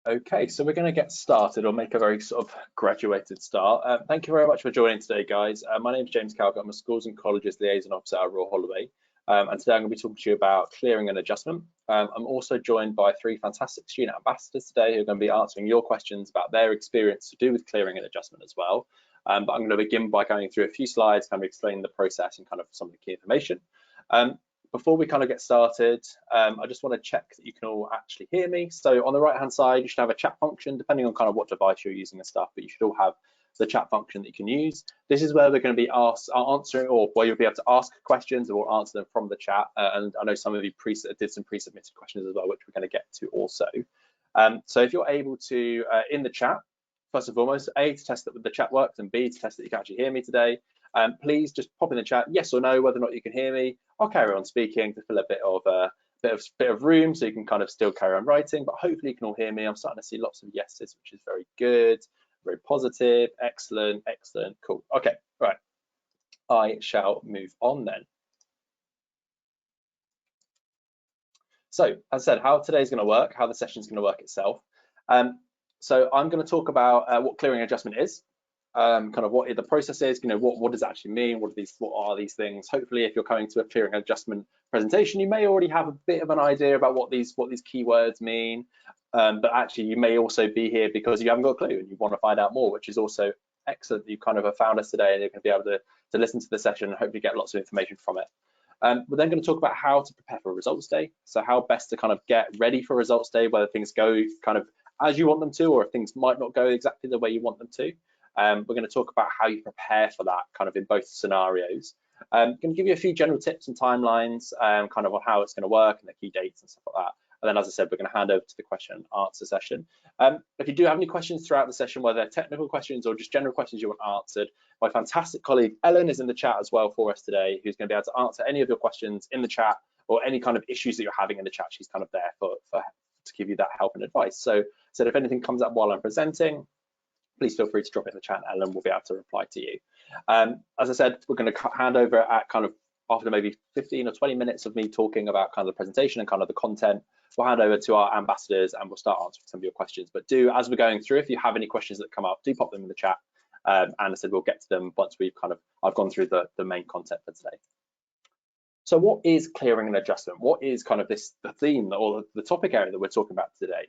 Okay, so we're going to get started or make a very sort of graduated start. Thank you very much for joining today, guys. My name is James Calvert. I'm a Schools and Colleges Liaison Officer at Royal Holloway. And today I'm going to be talking to you about clearing and adjustment. I'm also joined by three fantastic student ambassadors today who are going to be answering your questions about their experience to do with clearing and adjustment as well. But I'm going to begin by going through a few slides, kind of explaining the process and kind of some of the key information. Before we kind of get started, I just want to check that you can all actually hear me. So on the right hand side, you should have a chat function, depending on kind of what device you're using and stuff, but you should all have the chat function that you can use. This is where we're going to be answering, or where you'll be able to ask questions, and we'll answer them from the chat. And I know some of you did some pre-submitted questions as well, which we're going to get to also. So if you're able to, in the chat, first and foremost, A, to test that the chat works, and B, to test that you can actually hear me today. Please just pop in the chat yes or no whether or not you can hear me. I'll carry on speaking to fill a bit of room so you can kind of still carry on writing, but hopefully you can all hear me. I'm starting to see lots of yeses, which is very good, very positive, excellent, cool. Okay, right, I shall move on then. So as I said, how today's going to work, how the session's going to work itself. So I'm going to talk about what clearing adjustment is. Kind of what the process is, what does it actually mean, what are these things. Hopefully if you're coming to a clearing adjustment presentation, you may already have a bit of an idea about what these keywords mean, but actually you may also be here because you haven't got a clue and you want to find out more, which is also excellent. You kind of have found us today and you're going to be able to listen to the session and hopefully get lots of information from it. We're then going to talk about how to prepare for results day, so how best to kind of get ready for results day, whether things go kind of as you want them to or if things might not go exactly the way you want them to. We're going to talk about how you prepare for that kind of in both scenarios. I'm going to give you a few general tips and timelines kind of on how it's going to work and the key dates and stuff like that. And then, as I said, we're going to hand over to the question and answer session. If you do have any questions throughout the session, whether they're technical questions or just general questions you want answered, my fantastic colleague Ellen is in the chat as well for us today, who's going to be able to answer any of your questions in the chat or any kind of issues that you're having in the chat. She's kind of there to give you that help and advice. So if anything comes up while I'm presenting, please feel free to drop it in the chat. Ellen will be able to reply to you. As I said, we're going to hand over at kind of after maybe 15 or 20 minutes of me talking about kind of the presentation and kind of the content. We'll hand over to our ambassadors and we'll start answering some of your questions. But as we're going through, if you have any questions that come up, do pop them in the chat. And I said we'll get to them once I've gone through the main content for today. So what is clearing and adjustment? What is kind of the theme or the topic area that we're talking about today?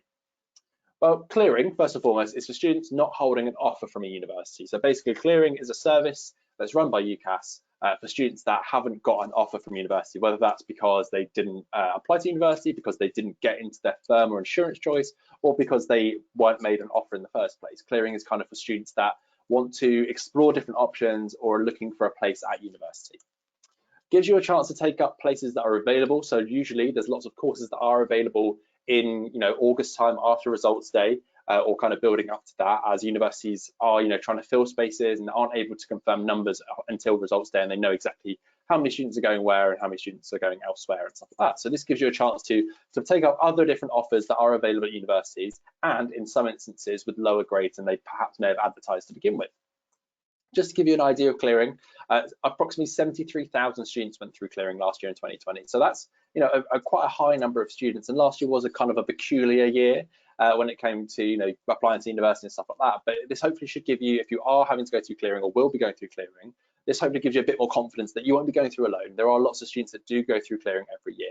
Well, clearing, first and foremost, is for students not holding an offer from a university. So basically, clearing is a service that's run by UCAS for students that haven't got an offer from university, whether that's because they didn't apply to university, because they didn't get into their firm or insurance choice, or because they weren't made an offer in the first place. Clearing is kind of for students that want to explore different options or are looking for a place at university. Gives you a chance to take up places that are available. So usually there's lots of courses that are available in August time after results day, or kind of building up to that, as universities are trying to fill spaces and aren't able to confirm numbers until results day, and they know exactly how many students are going where and how many students are going elsewhere and stuff like that. So this gives you a chance to take up other different offers that are available at universities, and in some instances with lower grades than they perhaps may have advertised to begin with. Just to give you an idea of clearing, approximately 73,000 students went through clearing last year in 2020. So that's quite a high number of students. And last year was a kind of a peculiar year when it came to applying to university and stuff like that. But this hopefully should give you, if you are having to go through clearing or will be going through clearing, this hopefully gives you a bit more confidence that you won't be going through alone. There are lots of students that do go through clearing every year.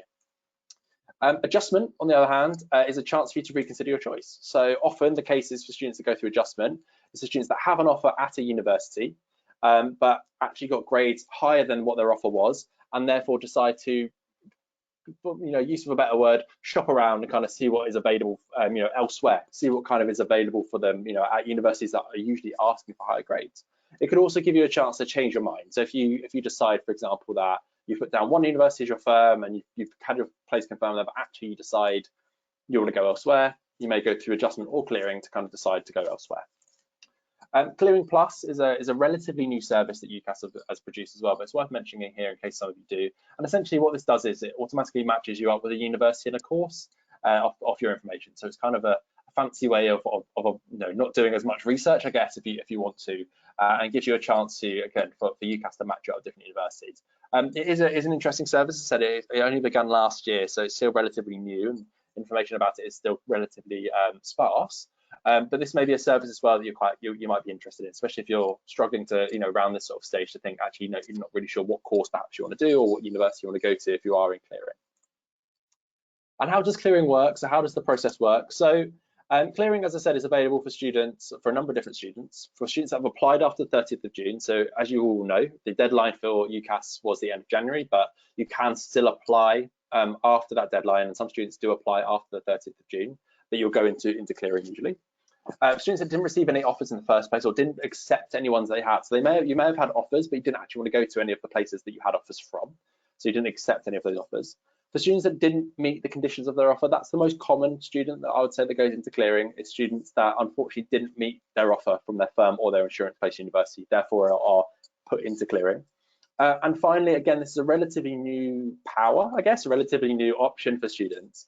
Adjustment, on the other hand, is a chance for you to reconsider your choice. So often the case is for students that go through adjustment, it's for students that have an offer at a university, but actually got grades higher than what their offer was, and therefore decide to, use of a better word, shop around and kind of see what is available, elsewhere, see what kind of is available for them, at universities that are usually asking for higher grades. It could also give you a chance to change your mind. So if you decide, for example, that you put down one university as your firm and you've had your place confirmed, but actually you decide you want to go elsewhere, you may go through adjustment or clearing to kind of decide to go elsewhere. Clearing Plus is a relatively new service that UCAS has produced as well, but it's worth mentioning here in case some of you do. And essentially what this does is it automatically matches you up with a university and a course off your information. So it's kind of a fancy way of not doing as much research, I guess, if you want to, and gives you a chance to, again, for UCAS to match you up with different universities. It is an interesting service. As I said, it only began last year, so it's still relatively new. And information about it is still relatively sparse. But this may be a service as well that you might be interested in, especially if you're struggling to, around this sort of stage to think, actually, you're not really sure what course perhaps you want to do or what university you want to go to if you are in clearing. And how does clearing work? So how does the process work? So clearing, as I said, is available for students, for a number of different students, for students that have applied after the 30th of June. So as you all know, the deadline for UCAS was the end of January, but you can still apply after that deadline, and some students do apply after the 30th of June, but you'll go into clearing usually. Students that didn't receive any offers in the first place or didn't accept any ones they had, so you may have had offers, but you didn't actually want to go to any of the places that you had offers from, so you didn't accept any of those offers. For students that didn't meet the conditions of their offer, that's the most common student that I would say that goes into clearing, is students that unfortunately didn't meet their offer from their firm or their insurance-based university, therefore are put into clearing. And finally, again, this is a relatively new power, I guess, a relatively new option for students.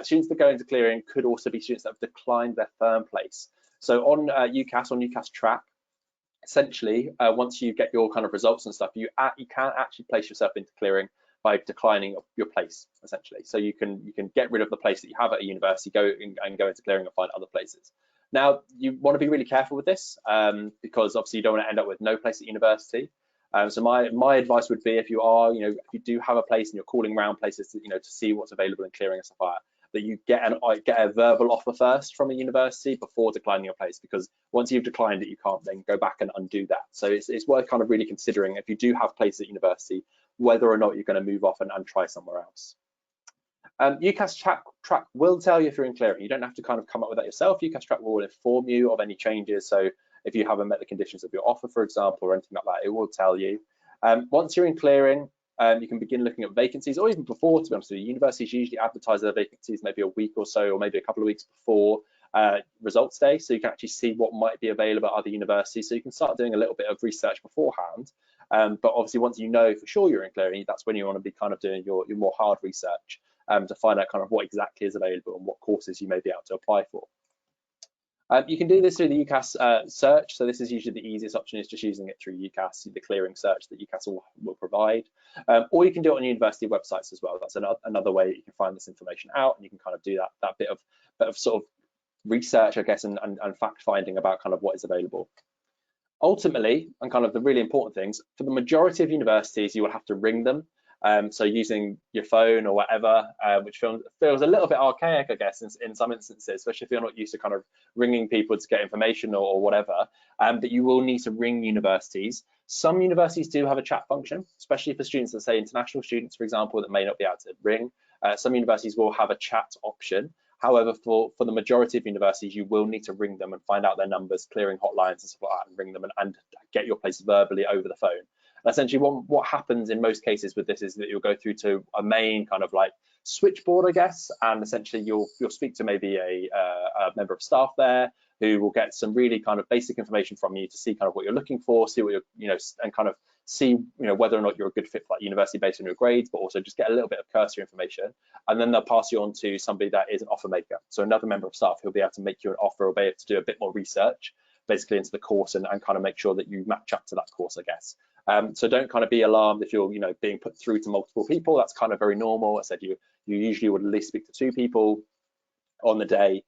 Students that go into clearing could also be students that have declined their firm place. So on UCAS track, essentially, once you get your kind of results and stuff, you can actually place yourself into clearing by declining your place, essentially. So you can get rid of the place that you have at a university, go into clearing and find other places. Now, you want to be really careful with this because obviously you don't want to end up with no place at university. So my advice would be, if you do have a place and you're calling around places to see what's available in clearing and stuff like that you get a verbal offer first from a university before declining your place, because once you've declined it, you can't then go back and undo that. So it's worth kind of really considering, if you do have places at university, whether or not you're going to move off and try somewhere else. UCAS track will tell you if you're in clearing. You don't have to kind of come up with that yourself. UCAS track will inform you of any changes. So if you haven't met the conditions of your offer, for example, or anything like that, it will tell you. Once you're in clearing, you can begin looking at vacancies, or even before, to be honest with you. Universities usually advertise their vacancies maybe a week or so, or maybe a couple of weeks before results day, so you can actually see what might be available at other universities, so you can start doing a little bit of research beforehand. But obviously, once you know for sure you're in clearing, that's when you want to be kind of doing your more hard research to find out kind of what exactly is available and what courses you may be able to apply for. You can do this through the UCAS search. So this is usually the easiest option, is just using it through UCAS, the clearing search that UCAS will provide. Or you can do it on university websites as well. That's another way that you can find this information out, and you can kind of do that bit of sort of research, I guess, and fact finding about kind of what is available. Ultimately, and kind of the really important things, for the majority of universities, you will have to ring them. So using your phone or whatever, which feels a little bit archaic, I guess, in some instances, especially if you're not used to kind of ringing people to get information or whatever, but you will need to ring universities. Some universities do have a chat function, especially for students that, say, international students, for example, that may not be able to ring. Some universities will have a chat option. However, for the majority of universities, you will need to ring them and find out their numbers, clearing hotlines and stuff like that, and ring them and get your place verbally over the phone. And essentially, what happens in most cases with this is that you'll go through to a main kind of like switchboard, I guess, and essentially you'll speak to maybe a member of staff there who will get some really kind of basic information from you to see kind of what you're looking for, see what you're, and kind of see whether or not you're a good fit for that university based on your grades, but also just get a little bit of cursory information, and then they'll pass you on to somebody that is an offer maker, so another member of staff who'll be able to make you an offer or be able to do a bit more research basically into the course and kind of make sure that you match up to that course, I guess. So don't kind of be alarmed if you're being put through to multiple people. That's kind of very normal. I said you usually would at least speak to 2 people on the day.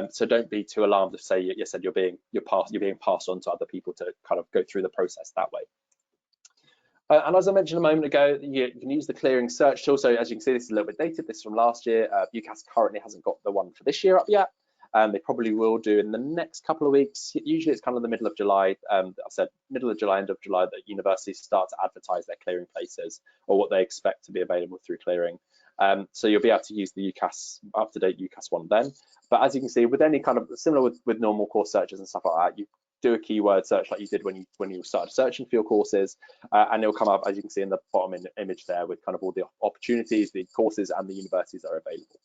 So don't be too alarmed if, say, you said you're being passed on to other people to kind of go through the process that way. And as I mentioned a moment ago, you can use the clearing search tool. So as you can see, this is a little bit dated. This is from last year. UCAS currently hasn't got the one for this year up yet. They probably will do in the next couple of weeks. Usually it's kind of the middle of July. I said middle of July, end of July, that universities start to advertise their clearing places or what they expect to be available through clearing. So you'll be able to use the UCAS, up-to-date UCAS one then. But as you can see, with any kind of similar with normal course searches and stuff like that, you do a keyword search like you did when you started searching for your courses, and it'll come up, as you can see in the bottom image there, with kind of all the opportunities, the courses, and the universities that are available.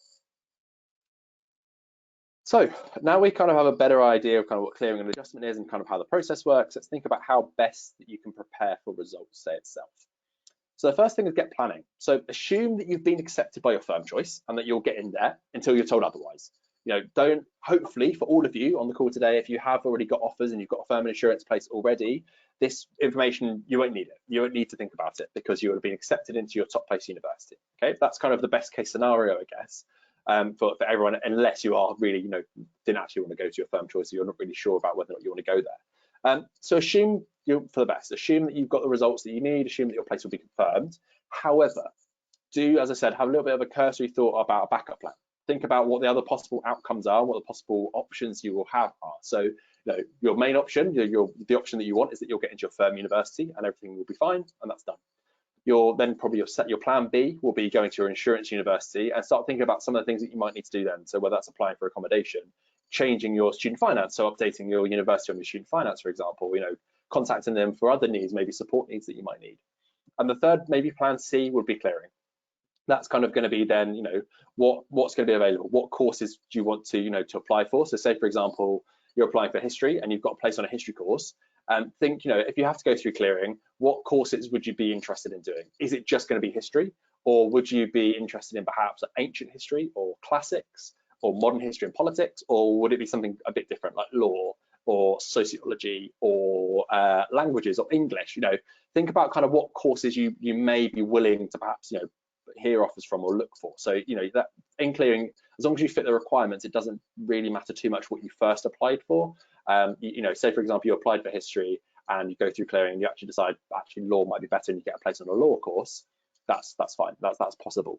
So now we kind of have a better idea of kind of what clearing and adjustment is and kind of how the process works. Let's think about how best that you can prepare for results day itself. So the first thing is get planning. So assume that you've been accepted by your firm choice and that you'll get in there until you're told otherwise. Don't, hopefully for all of you on the call today, if you have already got offers and you've got a firm and insurance place already, this information, you won't need it. You won't need to think about it because you would have been accepted into your top place university. Okay, that's kind of the best case scenario, I guess. for everyone, unless you are really, didn't actually want to go to your firm choice, so you're not really sure about whether or not you want to go there. So assume for the best, assume that you've got the results that you need, assume that your place will be confirmed. However, do, as I said, have a little bit of a cursory thought about a backup plan. Think about what the other possible outcomes are, what the possible options you will have are. So, your main option, the option that you want is that you'll get into your firm university and everything will be fine, and that's done. Then probably your plan B will be going to your insurance university and start thinking about some of the things that you might need to do then. So whether that's applying for accommodation, changing your student finance, so updating your university on your student finance, for example, contacting them for other needs, maybe support needs that you might need. And the third, maybe plan C, would be clearing. That's kind of going to be then, what's going to be available. What courses do you want to, to apply for? So say, for example, you're applying for history and you've got a place on a history course. Think, if you have to go through clearing, what courses would you be interested in doing? Is it just going to be history, or would you be interested in perhaps ancient history or classics or modern history and politics, or would it be something a bit different like law or sociology or languages or English? Think about kind of what courses you may be willing to perhaps hear offers from or look for. So that in clearing, as long as you fit the requirements, it doesn't really matter too much what you first applied for. Say for example you applied for history and you go through clearing and you actually decide actually law might be better and you get a place on a law course. That's fine. That's possible.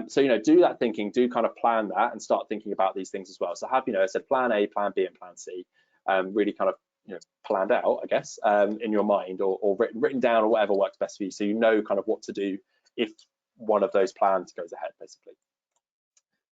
So do that thinking, do kind of plan that and start thinking about these things as well. So have I said plan A, plan B, and plan C really kind of planned out, I guess, in your mind or written down or whatever works best for you, so you know kind of what to do if one of those plans goes ahead, basically.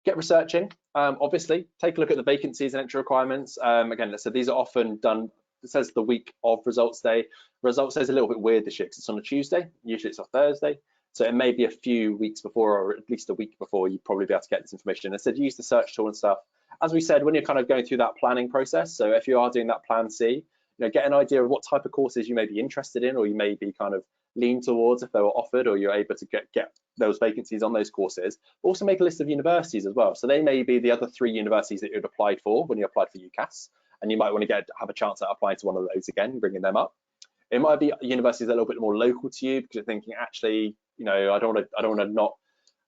Get researching. Obviously, take a look at the vacancies and entry requirements. Again, so these are often done, it says the week of results day. Results day is a little bit weird this year because it's on a Tuesday. Usually it's on Thursday. So it may be a few weeks before, or at least a week before, you'd probably be able to get this information. Instead, use the search tool and stuff. As we said, when you're kind of going through that planning process, so if you are doing that plan C, get an idea of what type of courses you may be interested in, or you may be kind of lean towards if they were offered, or you're able to get those vacancies on those courses. Also make a list of universities as well. So they may be the other 3 universities that you'd applied for when you applied for UCAS, and you might want to have a chance at applying to one of those again, bringing them up. It might be universities that are a little bit more local to you because you're thinking, actually, I don't want to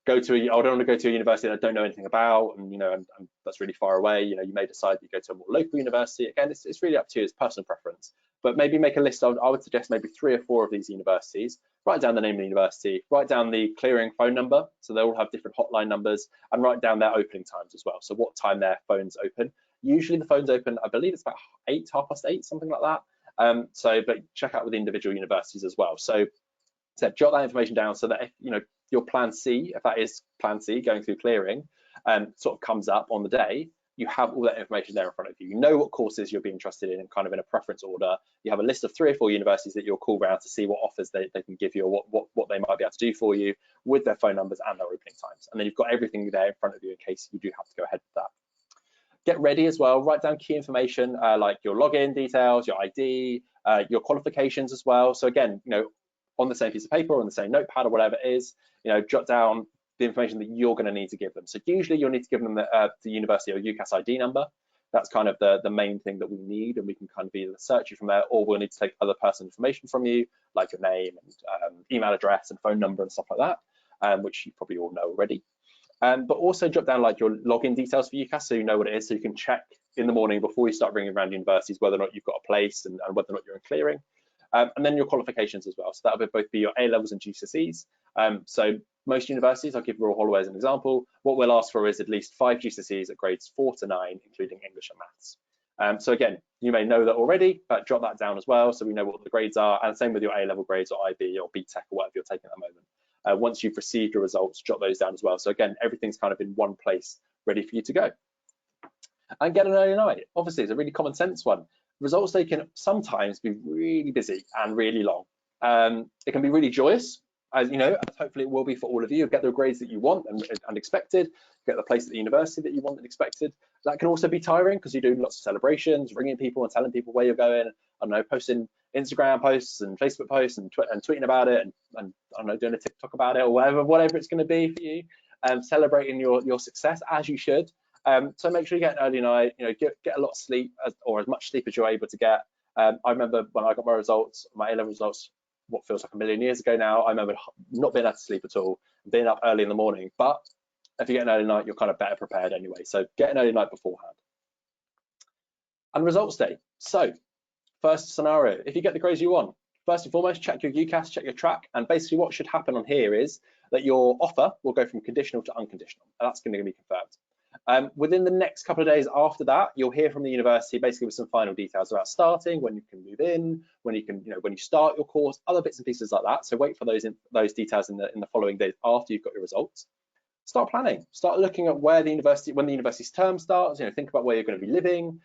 go to a university that I don't know anything about, and and that's really far away. You may decide that you go to a more local university. Again, it's really up to you, it's personal preference. But maybe make a list of, I would suggest maybe 3 or 4 of these universities. Write down the name of the university, write down the clearing phone number, so they all have different hotline numbers, and write down their opening times as well. So what time their phones open. Usually the phones open, I believe it's about 8:30, something like that. But check out with the individual universities as well. So jot that information down so that if your plan C, if that is plan C, going through clearing, sort of comes up on the day, you have all that information there in front of you. You know what courses you'll be interested in, kind of in a preference order. You have a list of 3 or 4 universities that you'll call around to see what offers they can give you, or what they might be able to do for you with their phone numbers and their opening times. And then you've got everything there in front of you in case you do have to go ahead with that. Get ready as well, write down key information like your login details, your ID, your qualifications as well. So again, on the same piece of paper or on the same notepad or whatever it is, jot down the information that you're going to need to give them. So usually you'll need to give them the university or UCAS ID number. That's kind of the main thing that we need, and we can kind of either search you from there, or we'll need to take other personal information from you, like your name and email address and phone number and stuff like that, which you probably all know already. But also jot down like your login details for UCAS, so you know what it is, so you can check in the morning before you start ringing around universities whether or not you've got a place and whether or not you're in clearing. And then your qualifications as well. So that will both be your A levels and GCSEs. So most universities, I'll give Royal Holloway as an example, what we'll ask for is at least 5 GCSEs at grades 4 to 9, including English and maths. So again, you may know that already, but jot that down as well so we know what the grades are, and same with your A level grades or IB or BTEC or whatever you're taking at the moment. Once you've received your results, jot those down as well. So again, everything's kind of in one place ready for you to go. And get an early night. Obviously, it's a really common sense one. Results day can sometimes be really busy and really long. It can be really joyous, as hopefully it will be for all of you. Get the grades that you want and expected, get the place at the university that you want and expected. That can also be tiring because you're doing lots of celebrations, ringing people and telling people where you're going. I don't know, posting Instagram posts and Facebook posts and tweeting about it, and I don't know, doing a TikTok about it or whatever it's going to be for you. Celebrating your success as you should. So make sure you get an early night, get a lot of sleep, or as much sleep as you're able to get. I remember when I got my results, my A-level results, what feels like a million years ago now, I remember not being able to sleep at all, being up early in the morning, but If you get an early night, you're kind of better prepared anyway. So get an early night beforehand. And results day. So first scenario, if you get the grades you want, first and foremost, check your UCAS, check your track, and basically what should happen on here is that your offer will go from conditional to unconditional, and that's going to be confirmed. Within the next couple of days after that, you'll hear from the university basically with some final details about starting, when you can move in, when you can, when you start your course, other bits and pieces like that. So wait for those details in the following days after you've got your results. Start planning. Start looking at when the university's term starts. Think about where you're going to be living.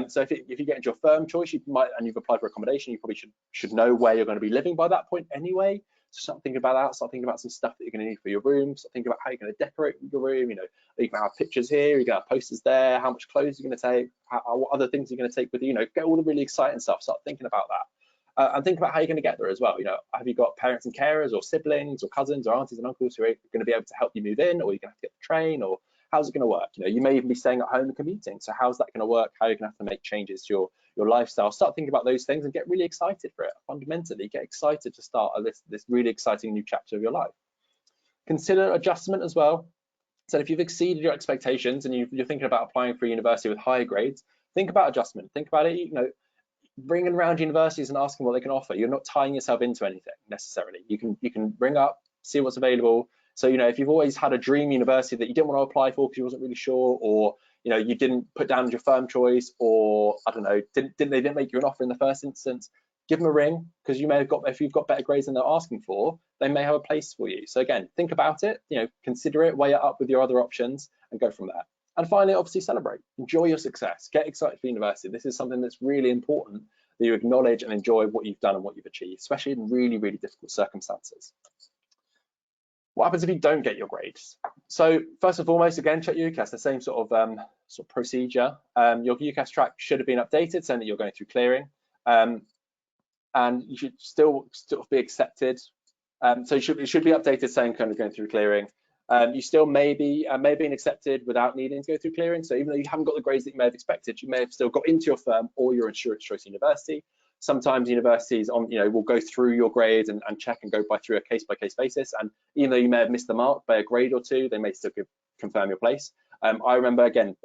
So if you get into your firm choice, and you've applied for accommodation, you probably should know where you're going to be living by that point anyway. So start thinking about that. Start thinking about some stuff that you're going to need for your room. Start thinking about how you're going to decorate your room. You can have pictures here. You're going to have posters there. How much clothes you're going to take. What other things you're going to take with you. Get all the really exciting stuff. Start thinking about that. And think about how you're going to get there as well. Have you got parents and carers or siblings or cousins or aunties and uncles who are going to be able to help you move in, or you're going to have to get the train, or how's it going to work? You may even be staying at home and commuting. So how's that going to work? How are you going to have to make changes to your lifestyle? Start thinking about those things and get really excited for it. Fundamentally, get excited to start this really exciting new chapter of your life. Consider adjustment as well. So if you've exceeded your expectations and you're thinking about applying for a university with higher grades, think about adjustment. Think about it. Bringing around universities and asking what they can offer. You're not tying yourself into anything necessarily. You can bring up, see what's available. So if you've always had a dream university that you didn't want to apply for because you wasn't really sure, or you didn't put down your firm choice, or I don't know, they didn't make you an offer in the first instance, give them a ring, because if you've got better grades than they're asking for, they may have a place for you. So again, think about it, consider it, weigh it up with your other options, and go from there. And finally, obviously, celebrate. Enjoy your success. Get excited for university. This is something that's really important, that you acknowledge and enjoy what you've done and what you've achieved, especially in really, really difficult circumstances. What happens if you don't get your grades? So first and foremost, again, check your UCAS, the same sort of procedure. Your UCAS track should have been updated, saying that you're going through clearing, and you should still be accepted. So it should be updated, saying kind of going through clearing. You still may have been accepted without needing to go through clearing. So even though you haven't got the grades that you may have expected, you may have still got into your firm or your insurance choice university. Sometimes universities will go through your grades and check and go through a case-by-case basis. And even though you may have missed the mark by a grade or two, they may still confirm your place. I remember, again,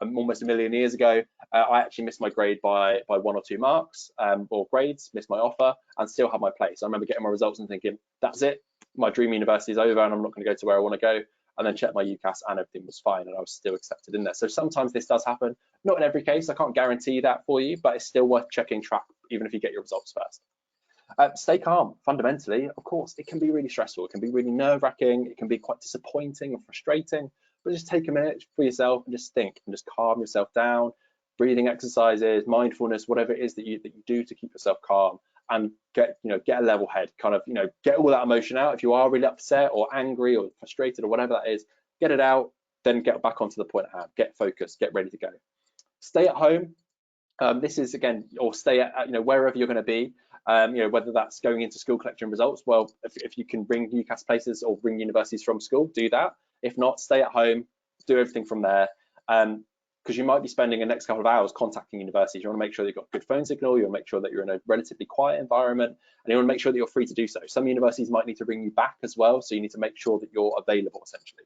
almost a million years ago, I actually missed my grade by 1 or 2 marks or grades, missed my offer, and still had my place. I remember getting my results and thinking, that's it. My dream university is over and I'm not going to go to where I want to go, and then check my UCAS and everything was fine and I was still accepted in there. So sometimes this does happen, not in every case. I can't guarantee that for you, but it's still worth checking track even if you get your results first. Stay calm. Fundamentally, of course, it can be really stressful. It can be really nerve-wracking. It can be quite disappointing and frustrating, but just take a minute for yourself and just think and just calm yourself down. Breathing exercises, mindfulness, whatever it is that you do to keep yourself calm, and get a level head, kind of get all that emotion out. If you are really upset or angry or frustrated or whatever that is, get it out, then get back onto the point at hand. Get focused, get ready to go. Stay at home. This is again, or stay at wherever you're going to be. Whether that's going into school collecting results. Well, if you can bring UCAS places or bring universities from school, do that. If not, stay at home, do everything from there. Because you might be spending the next couple of hours contacting universities. You want to make sure that you've got good phone signal, you want to make sure that you're in a relatively quiet environment, and you want to make sure that you're free to do so. Some universities might need to bring you back as well, so you need to make sure that you're available essentially.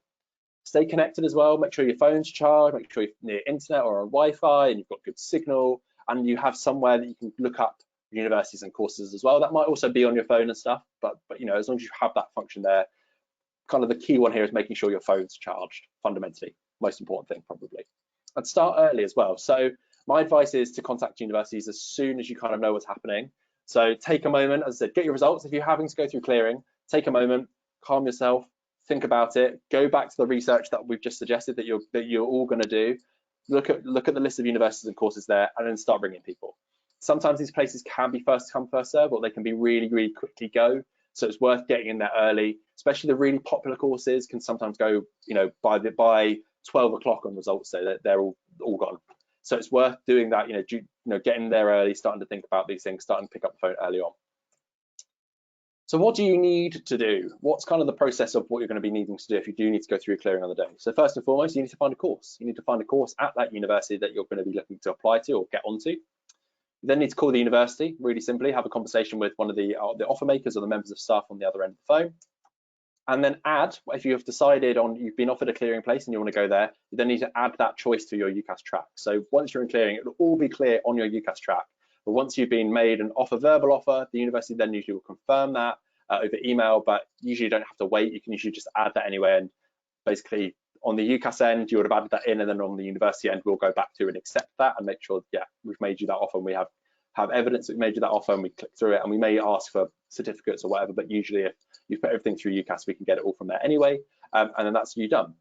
Stay connected as well, make sure your phone's charged, make sure you're near internet or on Wi-Fi and you've got good signal, and you have somewhere that you can look up universities and courses as well. That might also be on your phone and stuff, but as long as you have that function there, kind of the key one here is making sure your phone's charged, fundamentally, most important thing probably. And start early as well. So my advice is to contact universities as soon as you kind of know what's happening. So take a moment, as I said, get your results. If you're having to go through clearing, take a moment, calm yourself, think about it, go back to the research that we've just suggested that you're all going to do. Look at the list of universities and courses there, and then start bringing people. Sometimes these places can be first come, first serve, or they can be really, really quickly go. So it's worth getting in there early, especially the really popular courses can sometimes go, by 12 o'clock on results day, they're all gone. So it's worth doing that, getting there early, starting to think about these things, starting to pick up the phone early on. So what do you need to do? What's kind of the process of what you're going to be needing to do if you do need to go through clearing on the day? So first and foremost, you need to find a course. You need to find a course at that university that you're going to be looking to apply to or get onto. You then need to call the university, really simply, have a conversation with one of the offer makers or the members of staff on the other end of the phone. And then add, if you have decided on, you've been offered a clearing place and you want to go there, you then need to add that choice to your UCAS track. So once you're in clearing, it'll all be clear on your UCAS track. But once you've been made an offer, verbal offer, the university then usually will confirm that over email, but usually you don't have to wait. You can usually just add that anyway. And basically on the UCAS end, you would have added that in, and then on the university end, we'll go back to and accept that and make sure, yeah, we've made you that offer and we have evidence that we made you that offer, and we click through it, and we may ask for certificates or whatever, but usually if you've put everything through UCAS, we can get it all from there anyway, and then that's you done.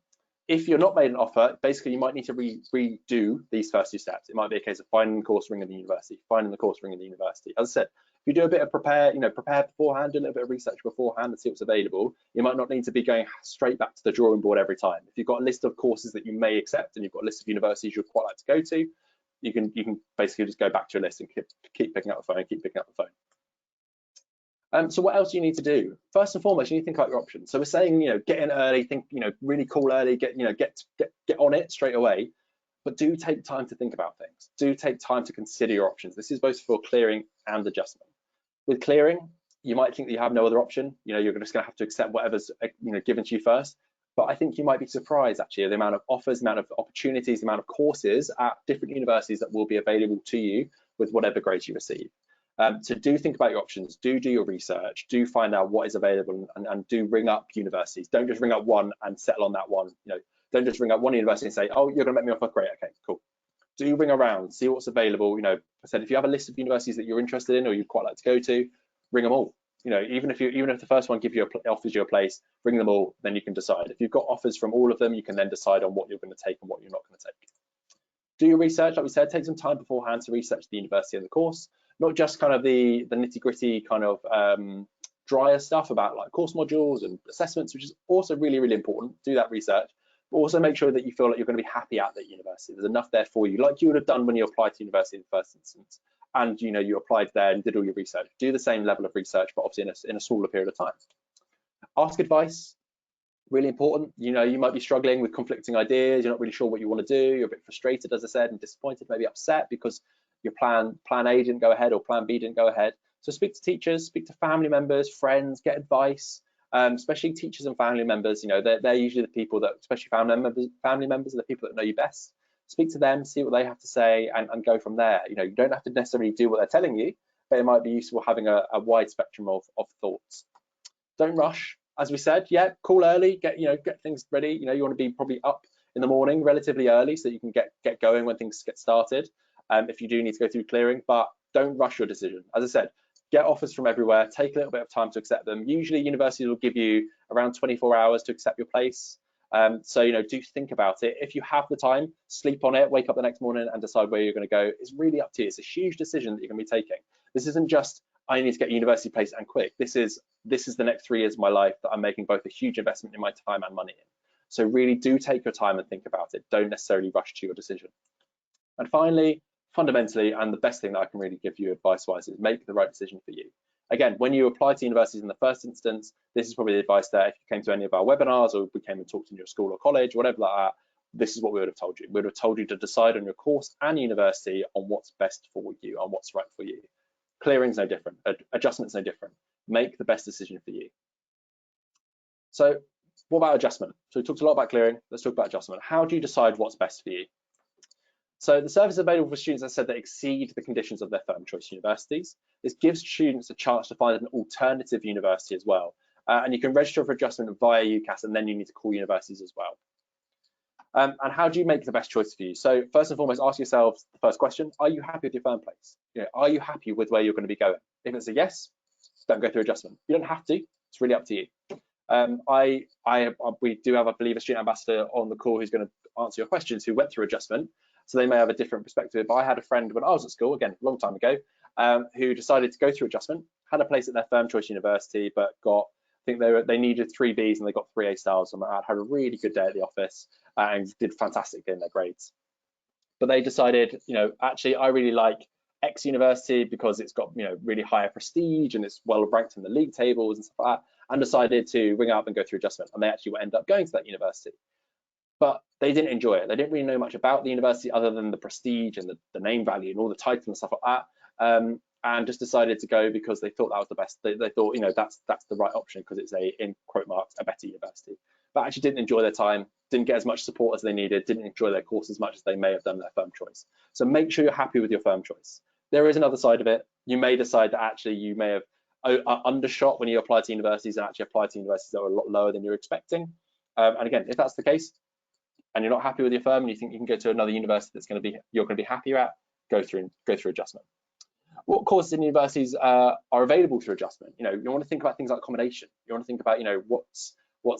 If you're not made an offer, basically you might need to redo these first two steps. It might be a case of finding the course, ringing the university, finding the course, ringing the university. As I said, if you do a bit of prepare beforehand, do a little bit of research beforehand and see what's available, you might not need to be going straight back to the drawing board every time. If you've got a list of courses that you may accept and you've got a list of universities you'd quite like to go to, you can basically just go back to your list and keep picking up the phone, keep picking up the phone. So what else do you need to do? First and foremost, you need to think about your options. So we're saying, get in early, think, really call early, get on it straight away, but do take time to think about things. Do take time to consider your options. This is both for clearing and adjustment. With clearing, you might think that you have no other option. You're just going to have to accept whatever's given to you first. But I think you might be surprised actually at the amount of offers, the amount of opportunities, the amount of courses at different universities that will be available to you with whatever grades you receive. So do think about your options, do your research, do find out what is available, and do ring up universities. Don't just ring up one and settle on that one. Don't just ring up one university and say, oh, you're going to make me an offer, great, okay, cool. Do ring around, see what's available. I said, if you have a list of universities that you're interested in or you'd quite like to go to, ring them all. Even if the first one offers you a place, bring them all, then you can decide. If you've got offers from all of them, you can then decide on what you're going to take and what you're not going to take. Do your research, like we said, take some time beforehand to research the university and the course, not just kind of the nitty-gritty kind of drier stuff about like course modules and assessments, which is also really, really important. Do that research, but also make sure that you feel like you're going to be happy at that university. There's enough there for you, like you would have done when you applied to university in the first instance. And you applied there and did all your research. Do the same level of research, but obviously in a smaller period of time. Ask advice, really important. You might be struggling with conflicting ideas. You're not really sure what you want to do. You're a bit frustrated, as I said, and disappointed, maybe upset because your plan A didn't go ahead or plan B didn't go ahead. So speak to teachers, speak to family members, friends, get advice. Especially teachers and family members. They're usually the people that, especially family members are the people that know you best. Speak to them, see what they have to say, and go from there. You don't have to necessarily do what they're telling you, but it might be useful having a wide spectrum of thoughts. Don't rush, as we said. Yeah, call early, get things ready. You want to be probably up in the morning relatively early so that you can get going when things get started. If you do need to go through clearing, but don't rush your decision. As I said, get offers from everywhere. Take a little bit of time to accept them. Usually, universities will give you around 24 hours to accept your place. So do think about it. If you have the time, sleep on it, wake up the next morning and decide where you're going to go. It's really up to you. It's a huge decision that you're going to be taking. This isn't just I need to get a university place and quick. This is the next 3 years of my life that I'm making both a huge investment in my time and money in. So really do take your time and think about it. Don't necessarily rush to your decision. And finally, fundamentally, and the best thing that I can really give you advice-wise is make the right decision for you. Again, when you apply to universities in the first instance, this is probably the advice there. If you came to any of our webinars or we came and talked in your school or college, whatever like that, this is what we would have told you. We would have told you to decide on your course and university on what's best for you, on what's right for you. Clearing's no different, adjustment's no different. Make the best decision for you. So what about adjustment? So we talked a lot about clearing, let's talk about adjustment. How do you decide what's best for you? So the service available for students, as I said, that exceed the conditions of their firm choice universities. This gives students a chance to find an alternative university as well. And you can register for adjustment via UCAS, and then you need to call universities as well. And how do you make the best choice for you? So first and foremost, ask yourselves the first question: are you happy with your firm place? Are you happy with where you're going to be going? If it's a yes, don't go through adjustment. You don't have to. It's really up to you. We do have, I believe, a student ambassador on the call who's going to answer your questions who went through adjustment. So they may have a different perspective. But I had a friend when I was at school, again, a long time ago, who decided to go through adjustment, had a place at their firm choice university, but I think they needed 3 Bs and they got 3 A stars, and had a really good day at the office and did fantastically in their grades. But they decided, actually, I really like X university because it's got, really higher prestige and it's well ranked in the league tables and stuff like that, and decided to ring up and go through adjustment. And they actually ended up going to that university. But they didn't enjoy it. They didn't really know much about the university other than the prestige and the name value and all the titles and stuff like that. and just decided to go because they thought that was the best. They thought, you know, that's the right option because it's a, in quote marks, a better university, but actually didn't enjoy their time, didn't get as much support as they needed, didn't enjoy their course as much as they may have done their firm choice. So make sure you're happy with your firm choice. There is another side of it. You may decide that actually you may have undershot when you apply to universities and actually apply to universities that are a lot lower than you're expecting. And again, if that's the case, and you're not happy with your firm and you think you can go to another university that's going to be you're going to be happier at, go through adjustment. What courses in universities are available through adjustment? You know, you want to think about things like accommodation. You want to think about, you know, what's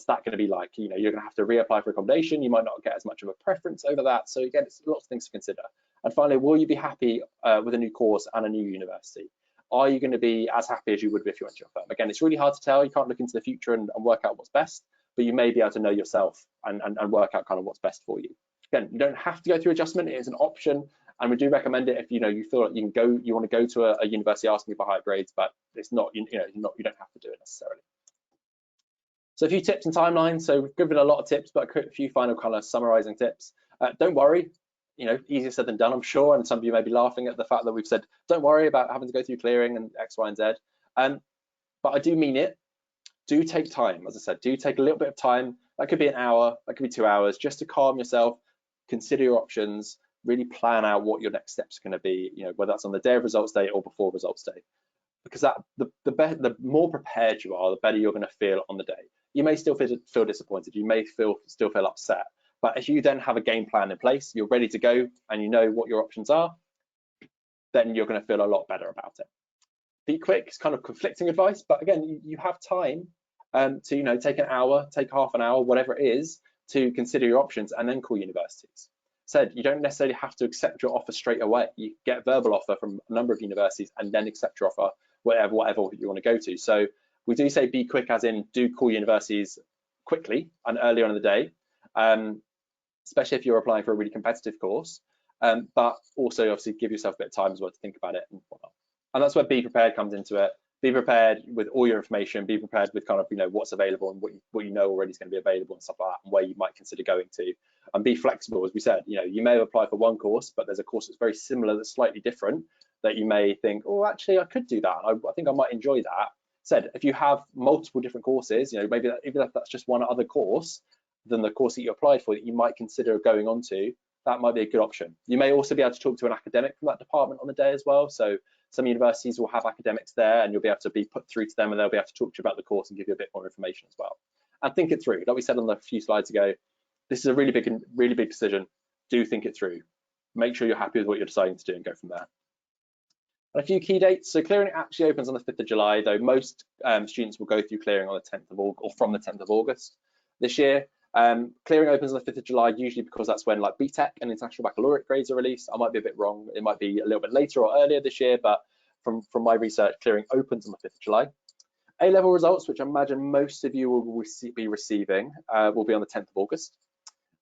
that going to be like? You know, you're going to have to reapply for accommodation. You might not get as much of a preference over that. So again, it's lots of things to consider. And finally, will you be happy with a new course and a new university? Are you going to be as happy as you would be if you went to your firm? Again, it's really hard to tell. You can't look into the future and work out what's best, but you may be able to know yourself and work out kind of what's best for you. Again, you don't have to go through adjustment. It is an option, and we do recommend it if you know you feel like you can go, you want to go to a university asking you for higher grades, but it's not, you don't have to do it necessarily. So a few tips and timelines. So we've given a lot of tips, but a few final kind of summarizing tips. Don't worry. You know, easier said than done, I'm sure, and some of you may be laughing at the fact that we've said don't worry about having to go through clearing and X, Y, and Z. But I do mean it. Do take time, as I said, do take a little bit of time. That could be an hour, that could be 2 hours, just to calm yourself, consider your options, really plan out what your next steps are going to be. You know, whether that's on the day of results day or before results day, because that the more prepared you are, the better you're going to feel on the day. You may still feel disappointed, you may still feel upset. But if you then have a game plan in place, you're ready to go and you know what your options are, then you're going to feel a lot better about it. Be quick, it's kind of conflicting advice, but again, you have time to, you know, take an hour, take half an hour, whatever it is, to consider your options and then call universities. Said you don't necessarily have to accept your offer straight away. You get a verbal offer from a number of universities and then accept your offer, whatever you want to go to. So we do say be quick, as in do call universities quickly and early on in the day. Especially if you're applying for a really competitive course, but also obviously give yourself a bit of time as well to think about it and whatnot. And that's where be prepared comes into it. Be prepared with all your information, be prepared with kind of, you know, what's available and what you know already is going to be available and stuff like that, and where you might consider going to, and be flexible. As we said, you know, you may have applied for one course, but there's a course that's very similar that's slightly different that you may think, oh, actually I could do that. I think I might enjoy that. Said, if you have multiple different courses, you know, maybe even if that's just one other course than the course that you applied for that you might consider going on to, that might be a good option. You may also be able to talk to an academic from that department on the day as well. So some universities will have academics there and you'll be able to be put through to them and they'll be able to talk to you about the course and give you a bit more information as well. And think it through. Like we said on the few slides ago, this is a really big decision. Do think it through. Make sure you're happy with what you're deciding to do and go from there. And a few key dates. So clearing actually opens on the 5th of July, though most students will go through clearing on the 10th of August or from the 10th of August this year. Clearing opens on the 5th of July, usually because that's when like BTEC and International Baccalaureate grades are released. I might be a bit wrong. It might be a little bit later or earlier this year, but from my research, clearing opens on the 5th of July. A-level results, which I imagine most of you will be receiving, will be on the 10th of August.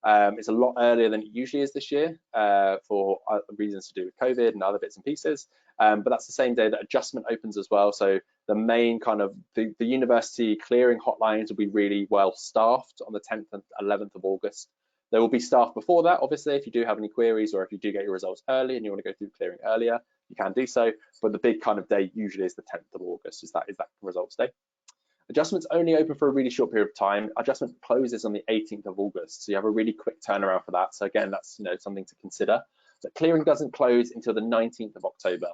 It's a lot earlier than it usually is this year for reasons to do with COVID and other bits and pieces. But that's the same day that adjustment opens as well. So the main kind of the university clearing hotlines will be really well staffed on the 10th and 11th of August. There will be staff before that, obviously, if you do have any queries or if you do get your results early and you want to go through clearing earlier, you can do so. But the big kind of day usually is the 10th of August, is that results day. Adjustments only open for a really short period of time. Adjustment closes on the 18th of August, so you have a really quick turnaround for that. So again, that's something to consider. But clearing doesn't close until the 19th of October.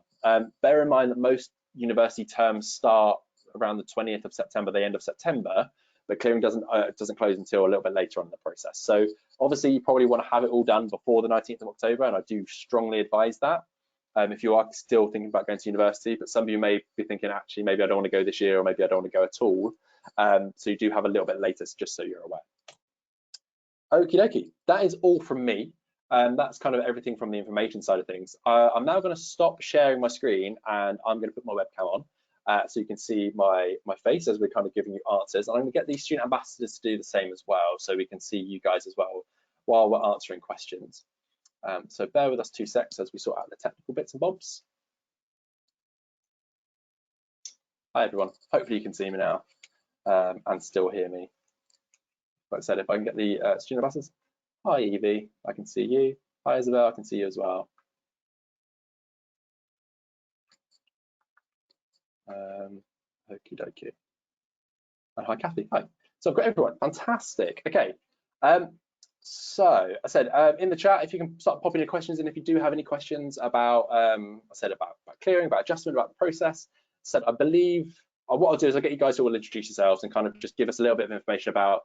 Bear in mind that most university terms start around the 20th of September, the end of September, but clearing doesn't close until a little bit later on in the process. So obviously you probably want to have it all done before the 19th of October, and I do strongly advise that. If you are still thinking about going to university, but some of you may be thinking, actually, maybe I don't want to go this year, or maybe I don't want to go at all. So you do have a little bit later, just so you're aware. Okie dokie, that is all from me. That's kind of everything from the information side of things. I'm now going to stop sharing my screen and I'm going to put my webcam on so you can see my face as we're kind of giving you answers. And I'm going to get these student ambassadors to do the same as well, so we can see you guys as well while we're answering questions. So bear with us 2 secs as we sort out the technical bits and bobs. Hi everyone, hopefully you can see me now and still hear me. Like I said, if I can get the student ambassadors. Hi Eevie, I can see you. Hi Izabel, I can see you as well. Okie dokie. And hi, Cathy. Hi. So I've got everyone. Fantastic. Okay. So I said in the chat, if you can start popping your questions in, if you do have any questions about, I said about clearing, about adjustment, about the process. I said I believe what I'll do is I'll get you guys to all introduce yourselves and kind of just give us a little bit of information about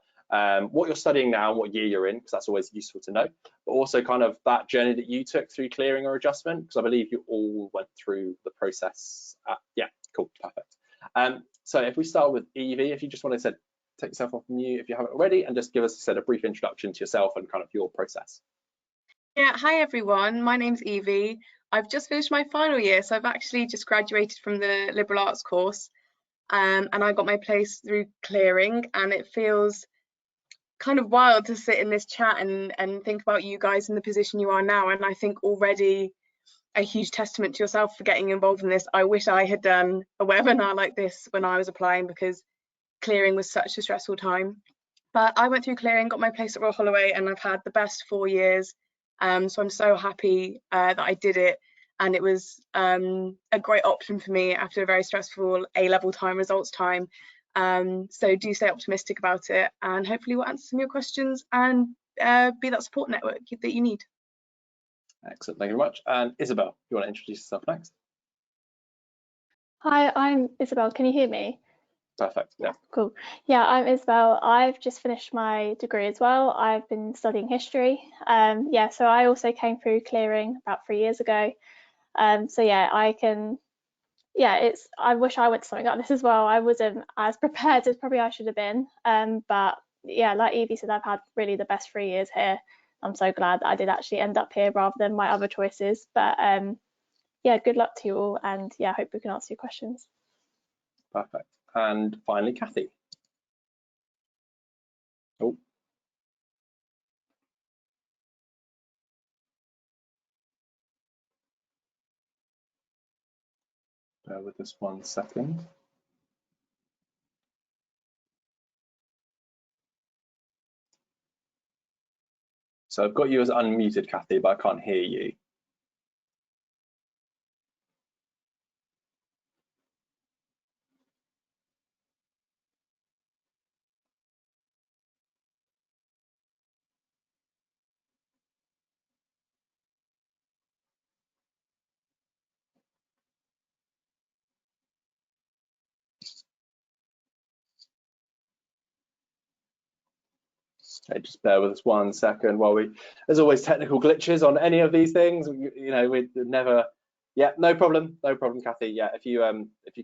what you're studying now and what year you're in, because that's always useful to know. But also kind of that journey that you took through clearing or adjustment, because I believe you all went through the process. Yeah, cool, perfect. So if we start with Evie, if you just want to take yourself off mute if you haven't already, and just give us a brief introduction to yourself and kind of your process. Yeah, hi everyone, my name's Evie. I've just finished my final year, so I've actually just graduated from the liberal arts course, and I got my place through clearing, and it feels kind of wild to sit in this chat and think about you guys in the position you are now, and I think already a huge testament to yourself for getting involved in this. I wish I had done a webinar like this when I was applying, because clearing was such a stressful time. But I went through clearing, got my place at Royal Holloway, and I've had the best 4 years. So I'm so happy that I did it, and it was a great option for me after a very stressful A-level time, results time. So do stay optimistic about it, and hopefully we'll answer some of your questions and be that support network that you need. Excellent, thank you very much. And Izabel, you want to introduce yourself next? Hi, I'm Izabel. Can you hear me? Perfect, yeah. Cool. Yeah, I'm Izabel. I've just finished my degree as well. I've been studying history. Yeah, so I also came through clearing about 3 years ago. So yeah, I wish I went to something like this as well. I wasn't as prepared as probably I should have been. But yeah, like Evie said, I've had really the best 3 years here. I'm so glad that I did actually end up here rather than my other choices. But yeah, good luck to you all, and yeah, I hope we can answer your questions. Perfect. And finally, Cathy. Oh. Bear with us 1 second. So I've got you as unmuted, Cathy, but I can't hear you. Okay, just bear with us 1 second while there's always technical glitches on any of these things. You know, we never, yeah, no problem, Cathy. Yeah, if you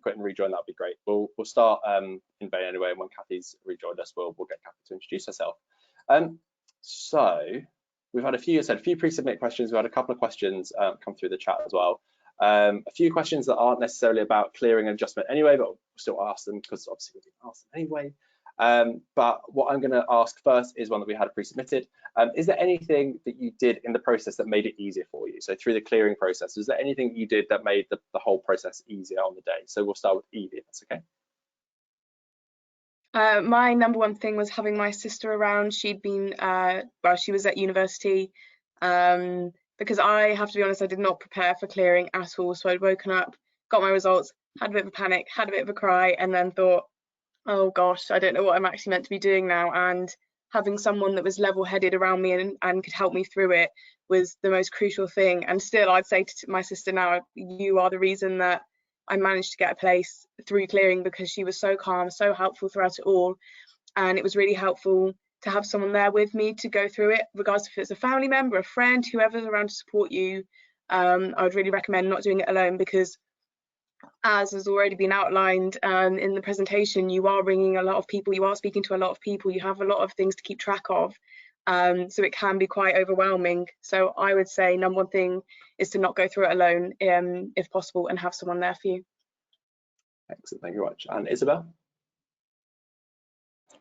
quit and rejoin, that'd be great. We'll start in vain anyway, and when Cathy's rejoined us, we'll get Cathy to introduce herself. So we've had a few pre-submit questions. We've had a couple of questions come through the chat as well. A few questions that aren't necessarily about clearing and adjustment anyway, but we'll still ask them because obviously we've been asked them anyway. But what I'm going to ask first is one that we had pre-submitted. Is there anything that you did in the process that made it easier for you? So through the clearing process, is there anything you did that made the whole process easier on the day? So we'll start with Eevie, if that's okay. My number one thing was having my sister around. She'd been, well, she was at university, because I have to be honest, I did not prepare for clearing at all. So I'd woken up, got my results, had a bit of a panic, had a bit of a cry, and then thought, oh gosh, I don't know what I'm actually meant to be doing now. And having someone that was level-headed around me and could help me through it was the most crucial thing. And still, I'd say to my sister now, you are the reason that I managed to get a place through clearing, because she was so calm, so helpful throughout it all. And it was really helpful to have someone there with me to go through it, regardless if it's a family member, a friend, whoever's around to support you. I would really recommend not doing it alone, because as has already been outlined in the presentation, you are ringing a lot of people, you are speaking to a lot of people, you have a lot of things to keep track of. So it can be quite overwhelming. So I would say number one thing is to not go through it alone, if possible, and have someone there for you. Excellent, thank you very much. And Izabel?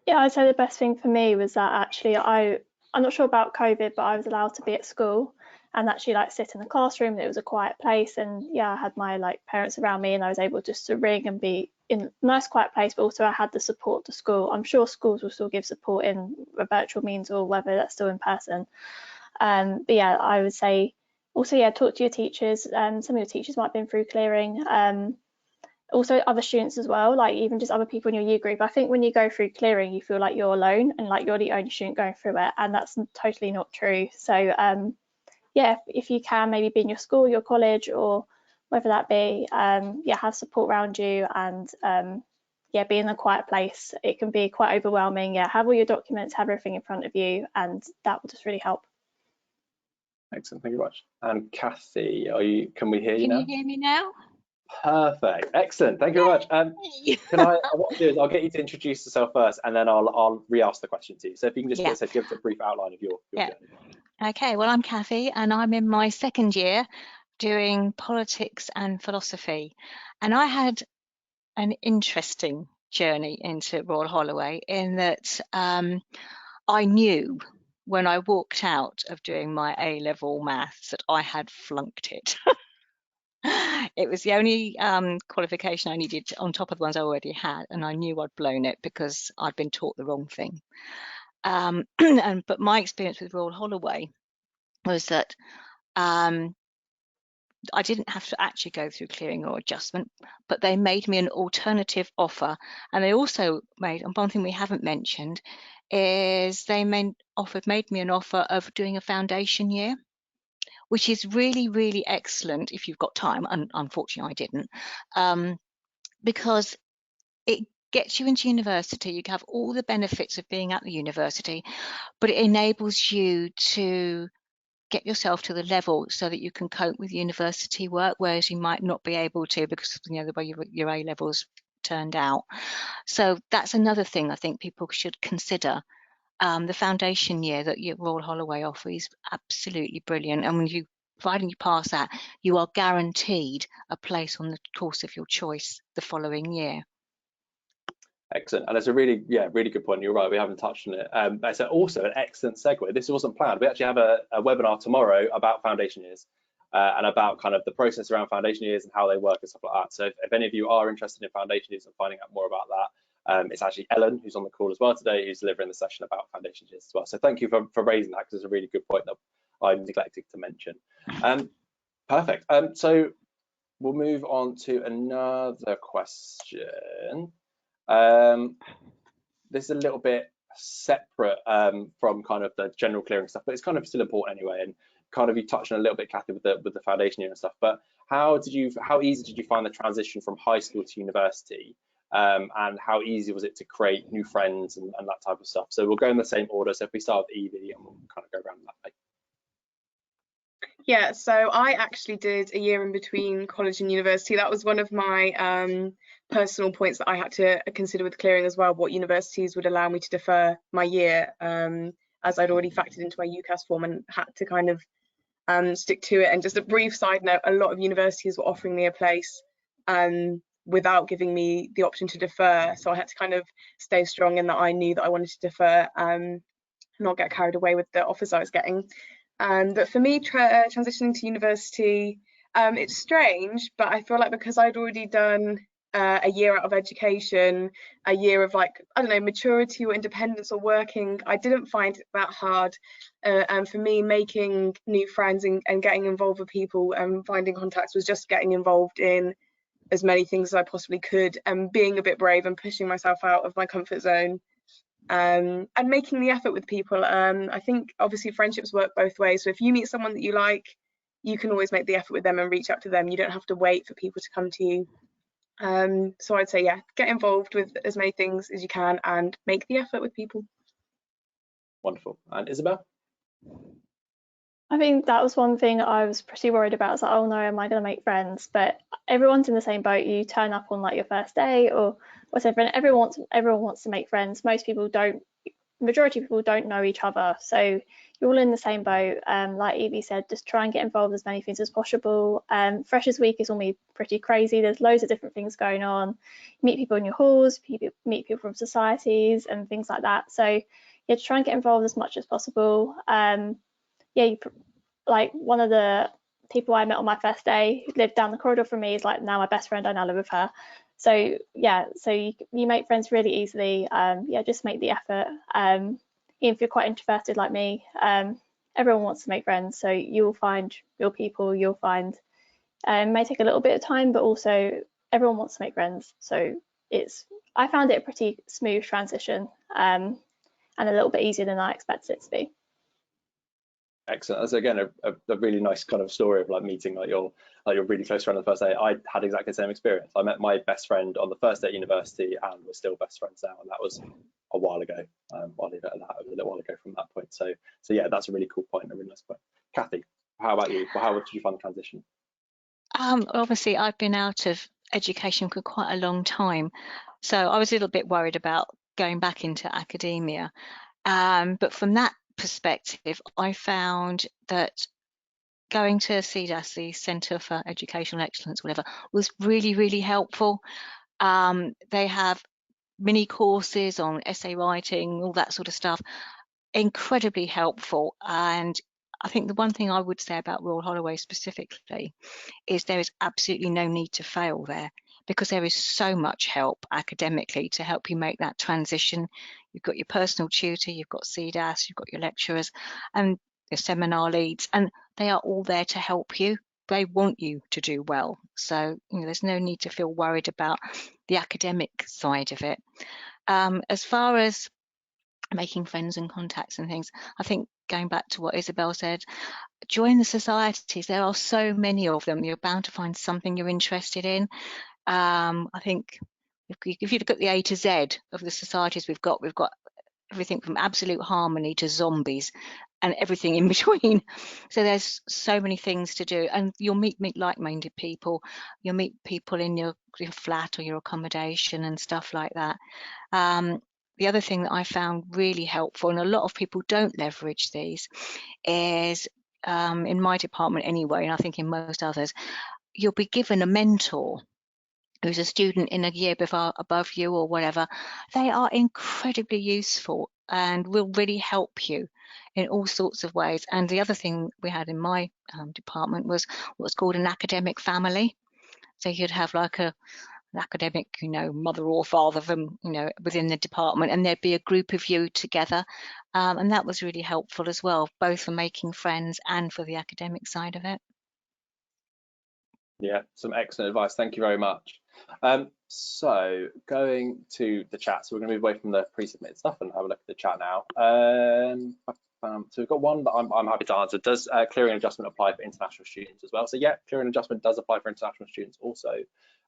Yeah, I'd say the best thing for me was that actually I'm not sure about COVID, but I was allowed to be at school and actually like sit in the classroom. It was a quiet place, and yeah, I had my like parents around me, and I was able just to ring and be in a nice quiet place, but also I had the support to school. I'm sure schools will still give support in a virtual means or whether that's still in person. But yeah, I would say also, yeah, talk to your teachers. Some of your teachers might have been through clearing. also other students as well, like even just other people in your year group. I think when you go through clearing, you feel like you're alone and like you're the only student going through it, and that's totally not true. So yeah, if you can maybe be in your school, your college, or whether that be, yeah, have support around you, and yeah, be in a quiet place. It can be quite overwhelming. Yeah, have all your documents, have everything in front of you, and that will just really help. Excellent, thank you very much. And Cathy, can we hear you now? Can you hear me now? Perfect, excellent, thank you very much. What I'll do is I'll get you to introduce yourself first, and then I'll re-ask the question to you. So if you can just give us a brief outline of your journey. Okay, well, I'm Cathy, and I'm in my second year doing politics and philosophy. And I had an interesting journey into Royal Holloway in that I knew when I walked out of doing my A-level maths that I had flunked it. It was the only qualification I needed on top of the ones I already had, and I knew I'd blown it because I'd been taught the wrong thing. But my experience with Royal Holloway was that I didn't have to actually go through clearing or adjustment, but they made me an alternative offer. And they also made, and one thing we haven't mentioned, is they made me an offer of doing a foundation year, which is really, really excellent if you've got time. And unfortunately, I didn't, because it gets you into university. You have all the benefits of being at the university, but it enables you to get yourself to the level so that you can cope with university work, whereas you might not be able to because of the way your A levels turned out. So that's another thing I think people should consider. The foundation year that your Royal Holloway offer is absolutely brilliant, and when providing you pass that, you are guaranteed a place on the course of your choice the following year. Excellent, and it's a really good point. You're right, we haven't touched on it. It's also an excellent segue. This wasn't planned. We actually have a webinar tomorrow about foundation years and about kind of the process around foundation years and how they work and stuff like that. So if any of you are interested in foundation years and finding out more about that, it's actually Ellen who's on the call as well today, who's delivering the session about foundation years as well. So thank you for raising that, because it's a really good point that I neglected to mention. Perfect. So we'll move on to another question. This is a little bit separate from kind of the general clearing stuff, but it's kind of still important anyway. And kind of you touched on a little bit, Cathy, with the foundation year and stuff. But how easy did you find the transition from high school to university? And how easy was it to create new friends and that type of stuff? So we'll go in the same order. So if we start with Eevie, and we'll kind of go around that way. Yeah, so I actually did a year in between college and university. That was one of my personal points that I had to consider with clearing as well, what universities would allow me to defer my year, as I'd already factored into my UCAS form and had to kind of stick to it. And just a brief side note, a lot of universities were offering me a place without giving me the option to defer. So I had to kind of stay strong in that I knew that I wanted to defer, not get carried away with the offers I was getting. But for me, transitioning to university, it's strange, but I feel like because I'd already done a year out of education, a year of, like, I don't know, maturity or independence or working, I didn't find it that hard. And for me, making new friends and getting involved with people and finding contacts was just getting involved in as many things as I possibly could, and being a bit brave and pushing myself out of my comfort zone. And making the effort with people. I think obviously friendships work both ways. So if you meet someone that you like, you can always make the effort with them and reach out to them. You don't have to wait for people to come to you. So I'd say, yeah, get involved with as many things as you can and make the effort with people. Wonderful. And Izabel? I think that was one thing I was pretty worried about. It's like, oh no, am I going to make friends? But everyone's in the same boat. You turn up on like your first day or whatever, and everyone wants to make friends. Most people don't. Majority of people don't know each other, so you're all in the same boat. Like Eevie said, just try and get involved in as many things as possible. Freshers Week is normally pretty crazy. There's loads of different things going on. You meet people in your halls, meet people from societies and things like that. So yeah, try and get involved as much as possible. Yeah, like one of the people I met on my first day who lived down the corridor from me is like now my best friend. I now live with her. So yeah, so you make friends really easily. Yeah, just make the effort. Even if you're quite introverted like me, everyone wants to make friends. So you'll find your people. You'll find it may take a little bit of time, but also everyone wants to make friends, so I found it a pretty smooth transition, and a little bit easier than I expected it to be. Excellent. That's again a really nice kind of story of like meeting like your really close friend on the first day. I had exactly the same experience. I met my best friend on the first day at university, and we're still best friends now. And that was a while ago. I'll leave it at that. It was a little while ago from that point. So yeah, that's a really cool point and a really nice point. Cathy, how about you? How did you find the transition? Obviously, I've been out of education for quite a long time, so I was a little bit worried about going back into academia. But from that perspective, I found that going to CDAS, the Centre for Educational Excellence, whatever, was really, really helpful. They have mini courses on essay writing, all that sort of stuff, incredibly helpful. And I think the one thing I would say about Royal Holloway specifically is there is absolutely no need to fail there, because there is so much help academically to help you make that transition. You've got your personal tutor, you've got CDAS, you've got your lecturers and your seminar leads, and they are all there to help you. They want you to do well. So, there's no need to feel worried about the academic side of it. As far as making friends and contacts and things, I think going back to what Izabel said, join the societies. There are so many of them. You're bound to find something you're interested in. I think if you look at the A to Z of the societies we've got everything from absolute harmony to zombies and everything in between. So there's so many things to do, and you'll meet like-minded people. You'll meet people in your flat or your accommodation and stuff like that. The other thing that I found really helpful, and a lot of people don't leverage these, is in my department anyway, and I think in most others, you'll be given a mentor who's a student in a year above you or whatever. They are incredibly useful and will really help you in all sorts of ways. And the other thing we had in my department was what's called an academic family. So you'd have like an academic, mother or father from, within the department, and there'd be a group of you together. And that was really helpful as well, both for making friends and for the academic side of it. Yeah, some excellent advice. Thank you very much. So going to the chat, so we're going to move away from the pre-submitted stuff and have a look at the chat now. So we've got one that I'm happy to answer. Does clearing and adjustment apply for international students as well? So yeah, clearing and adjustment does apply for international students also.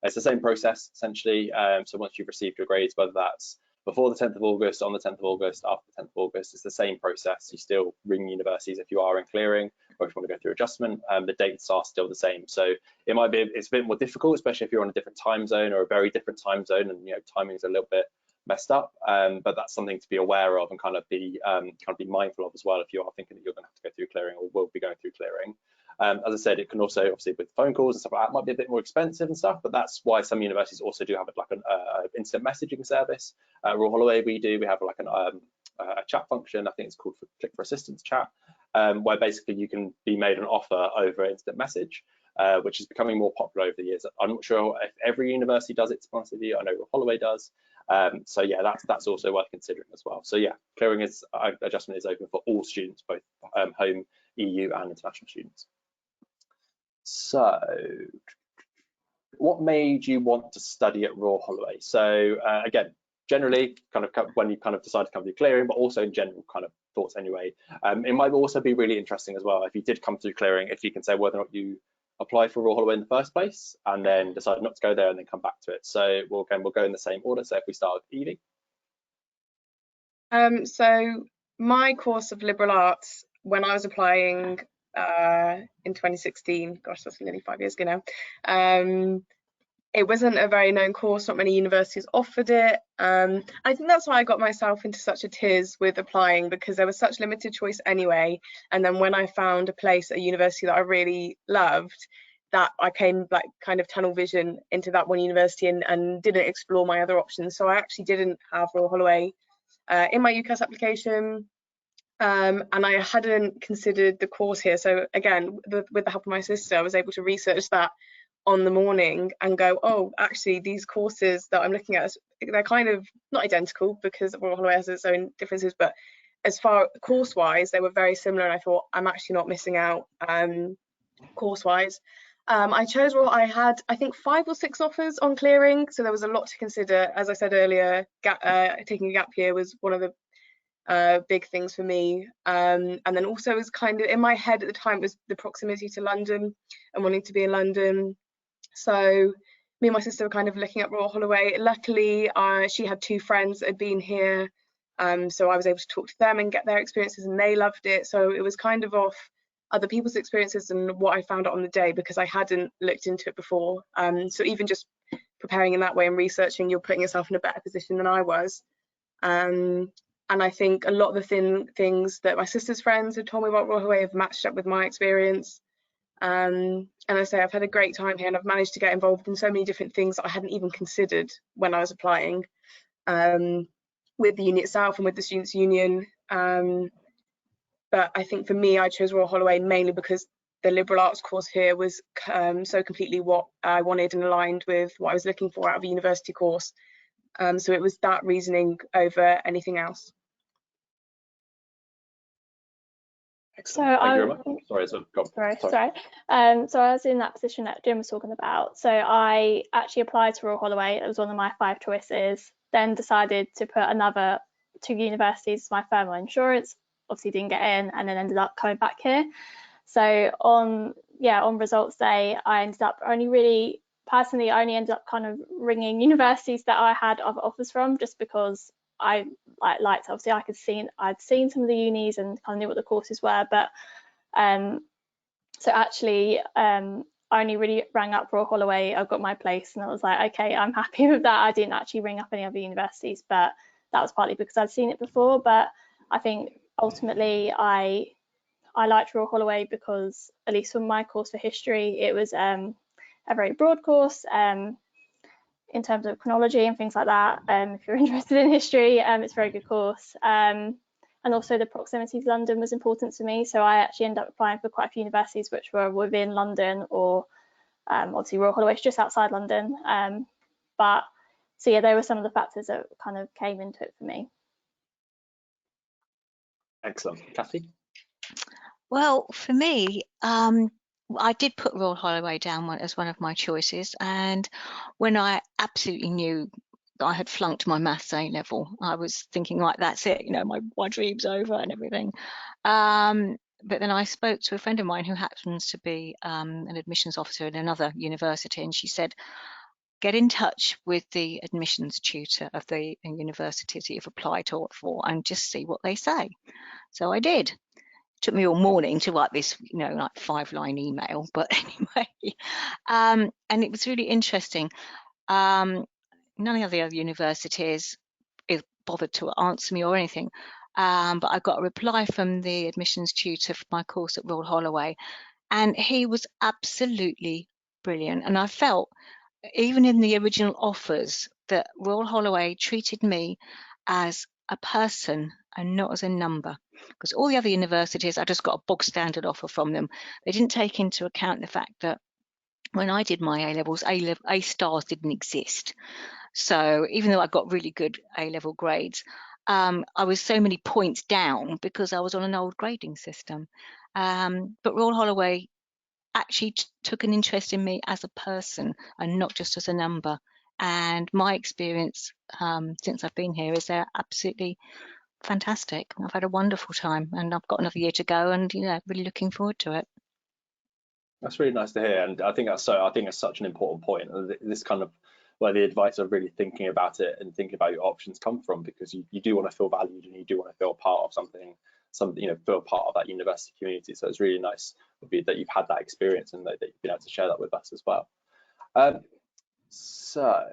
It's the same process essentially. So once you've received your grades, whether that's before the 10th of August, on the 10th of August, after the 10th of August, it's the same process. You still ring universities if you are in clearing, or if you want to go through adjustment. The dates are still the same. So it's a bit more difficult, especially if you're on a different time zone or a very different time zone, and timing is a little bit messed up. But that's something to be aware of and kind of be mindful of as well if you are thinking that you're going to have to go through clearing or will be going through clearing. As I said, it can also, obviously, with phone calls and stuff like that, might be a bit more expensive and stuff, but that's why some universities also do have like an instant messaging service. At Royal Holloway, we have like a chat function. I think it's called Click for Assistance chat, where basically you can be made an offer over instant message, which is becoming more popular over the years. I'm not sure if every university does it, to be honest with you. I know Royal Holloway does. So yeah, that's also worth considering as well. So yeah, clearing adjustment is open for all students, both home, EU and international students. So what made you want to study at Royal Holloway? So again, generally kind of when you kind of decide to come through clearing, but also in general kind of thoughts anyway. It might also be really interesting as well if you did come through clearing, if you can say whether or not you applied for Royal Holloway in the first place and then decided not to go there and then come back to it. So we'll go in the same order. So if we start with Eevie. So my course of liberal arts, when I was applying in 2016, gosh, that's nearly 5 years ago now, it wasn't a very known course. Not many universities offered it. I think that's why I got myself into such a tiz with applying, because there was such limited choice anyway. And then when I found a place at a university that I really loved, that I came like kind of tunnel vision into that one university and didn't explore my other options. So I actually didn't have Royal Holloway in my UCAS application. And I hadn't considered the course here. So again, with the help of my sister, I was able to research that on the morning and go, oh, actually these courses that I'm looking at, they're kind of not identical because Royal Holloway has its own differences, but as far course wise, they were very similar. And I thought, I'm actually not missing out course wise. I chose, well, I had, I think, 5 or 6 offers on clearing, so there was a lot to consider. As I said earlier, taking a gap year was one of the big things for me. And then also it was kind of in my head at the time was the proximity to London and wanting to be in London. So me and my sister were kind of looking at Royal Holloway. Luckily, she had 2 friends that had been here, so I was able to talk to them and get their experiences, and they loved it. So it was kind of off other people's experiences and what I found out on the day, because I hadn't looked into it before. So even just preparing in that way and researching, you're putting yourself in a better position than I was. And I think a lot of the things that my sister's friends had told me about Royal Holloway have matched up with my experience. And I say I've had a great time here, and I've managed to get involved in so many different things that I hadn't even considered when I was applying, with the uni itself and with the Students' Union. But I think for me, I chose Royal Holloway mainly because the liberal arts course here was so completely what I wanted and aligned with what I was looking for out of a university course. So it was that reasoning over anything else. Excellent. Thank you very much. Sorry. So I was in that position that Jim was talking about. So I actually applied to Royal Holloway. It was one of my 5 choices. Then decided to put another 2 universities as my thermal insurance. Obviously didn't get in, and then ended up coming back here. So on results day, I ended up only ended up kind of ringing universities that I had other offers from, just because I liked, obviously I'd seen some of the unis and kind of knew what the courses were, but so actually I only really rang up Royal Holloway. I got my place and I was like, okay, I'm happy with that. I didn't actually ring up any other universities, but that was partly because I'd seen it before. But I think ultimately I liked Royal Holloway because, at least for my course for history, it was a very broad course in terms of chronology and things like that. If you're interested in history, it's a very good course. And also the proximity to London was important to me. So I actually ended up applying for quite a few universities which were within London, or obviously Royal Holloway is just outside London. But so yeah, they were some of the factors that kind of came into it for me. Excellent. Cathy? Well, for me, I did put Royal Holloway down as one of my choices, and when I absolutely knew that I had flunked my maths A level, I was thinking, right, that's it, my dream's over and everything. But then I spoke to a friend of mine who happens to be an admissions officer in another university, and she said, get in touch with the admissions tutor of the university that you've applied for and just see what they say. So I did. Took me all morning to write this, like 5-line email, but anyway, and it was really interesting. None of the other universities bothered to answer me or anything, but I got a reply from the admissions tutor for my course at Royal Holloway, and he was absolutely brilliant. And I felt, even in the original offers, that Royal Holloway treated me as a person and not as a number, because all the other universities, I just got a bog standard offer from them. They didn't take into account the fact that when I did my A-levels, A stars didn't exist. So even though I got really good A-level grades, I was so many points down because I was on an old grading system. But Royal Holloway actually took an interest in me as a person and not just as a number. And my experience since I've been here is they're absolutely fantastic. I've had a wonderful time, and I've got another year to go, and really looking forward to it. That's really nice to hear, and I think that's such an important point. This kind of where the advice of really thinking about it and thinking about your options come from, because you do want to feel valued and you do want to feel part of something, feel part of that university community. So it's really nice that you've had that experience and that you've been able to share that with us as well. So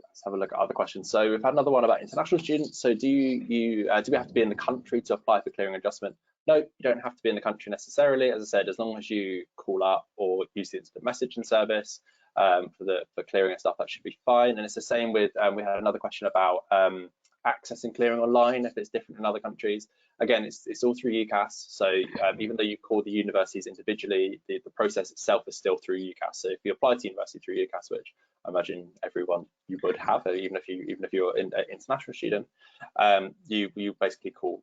let's have a look at other questions. So we've had another one about international students. So do we have to be in the country to apply for clearing adjustment? No, you don't have to be in the country necessarily. As I said, as long as you call up or use the instant messaging service for clearing and stuff, that should be fine. And it's the same with, we had another question about accessing clearing online, if it's different in other countries. Again, it's all through UCAS. So even though you call the universities individually, the process itself is still through UCAS. So if you apply to university through UCAS, which I imagine everyone you would have, even if you're an international student, you basically call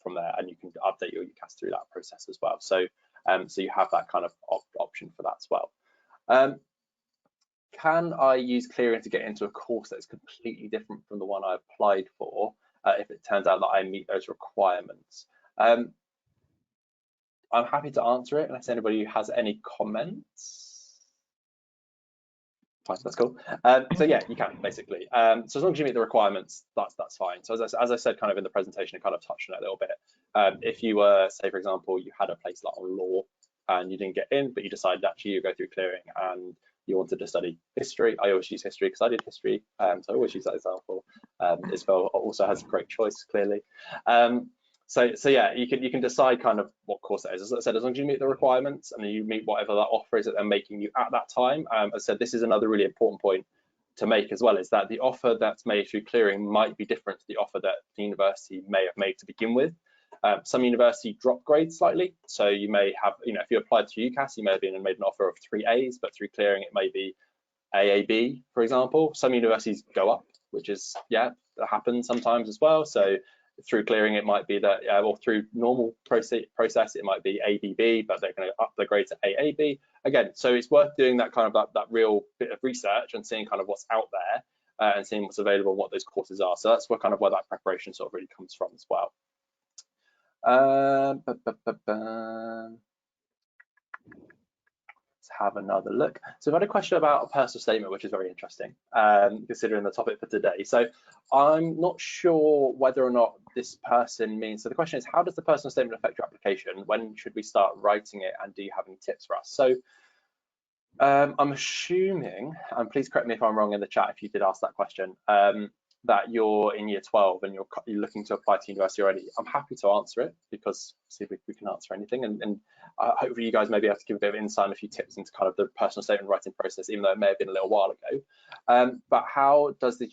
from there, and you can update your UCAS through that process as well. So so you have that kind of option for that as well. Can I use clearing to get into a course that's completely different from the one I applied for if it turns out that I meet those requirements? I'm happy to answer it unless anybody has any comments. Fine, that's cool. So yeah, you can basically. So as long as you meet the requirements, that's fine. So as I said, kind of in the presentation, I kind of touched on it a little bit. If you were, say, for example, you had a place like on law and you didn't get in, but you decided actually you go through clearing and you wanted to study history. I always use history because I did history, so I always use that example. Izabel also has a great choice, clearly. So yeah, you can decide kind of what course that is. As I said, as long as you meet the requirements and you meet whatever that offer is that they're making you at that time. As I said, this is another really important point to make as well, is that the offer that's made through clearing might be different to the offer that the university may have made to begin with. Some universities drop grades slightly, so you may have, if you applied to UCAS, you may have been made an offer of 3 A's, but through clearing it may be AAB, for example. Some universities go up, which is, yeah, that happens sometimes as well. So through clearing it might be that, or through normal process it might be ABB, but they're going to up the grade to AAB again. So it's worth doing that kind of that real bit of research and seeing kind of what's out there and seeing what's available and what those courses are. So that's where kind of where that preparation sort of really comes from as well. Let's have another look. So I've had a question about a personal statement, which is very interesting, considering the topic for today. So I'm not sure whether or not this person means, so the question is, how does the personal statement affect your application? When should we start writing it? And do you have any tips for us? So I'm assuming, and please correct me if I'm wrong in the chat if you did ask that question, that you're in year 12 and you're looking to apply to university already. I'm happy to answer it because see if we can answer anything, and hopefully you guys may be able to give a bit of insight and a few tips into kind of the personal statement writing process, even though it may have been a little while ago. But how does the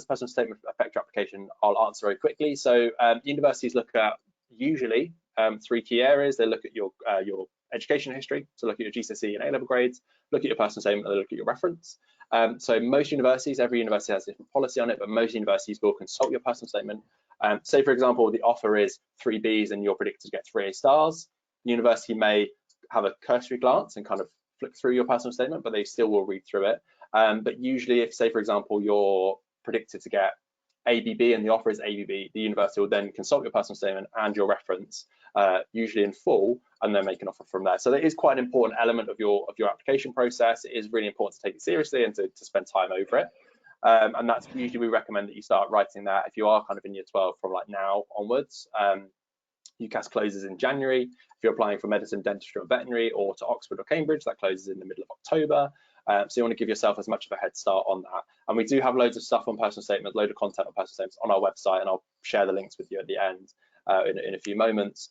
personal statement affect your application? I'll answer very quickly. So universities look at usually 3 key areas. They look at your education history, so look at your GCSE and A-level grades, look at your personal statement, and they look at your reference. So most universities, every university has a different policy on it, but most universities will consult your personal statement. Say, for example, the offer is 3 Bs and you're predicted to get 3 A stars. The university may have a cursory glance and kind of flick through your personal statement, but they still will read through it. But usually if, say, for example, you're predicted to get ABB and the offer is ABB, the university will then consult your personal statement and your reference, usually in full, and then make an offer from there. So that is quite an important element of your application process. It is really important to take it seriously and to spend time over it. And that's usually we recommend that you start writing that if you are kind of in year 12 from like now onwards. UCAS closes in January. If you're applying for medicine, dentistry or veterinary, or to Oxford or Cambridge, that closes in the middle of October. So you want to give yourself as much of a head start on that. And we do have loads of stuff on personal statements, load of content on personal statements on our website, and I'll share the links with you at the end in a few moments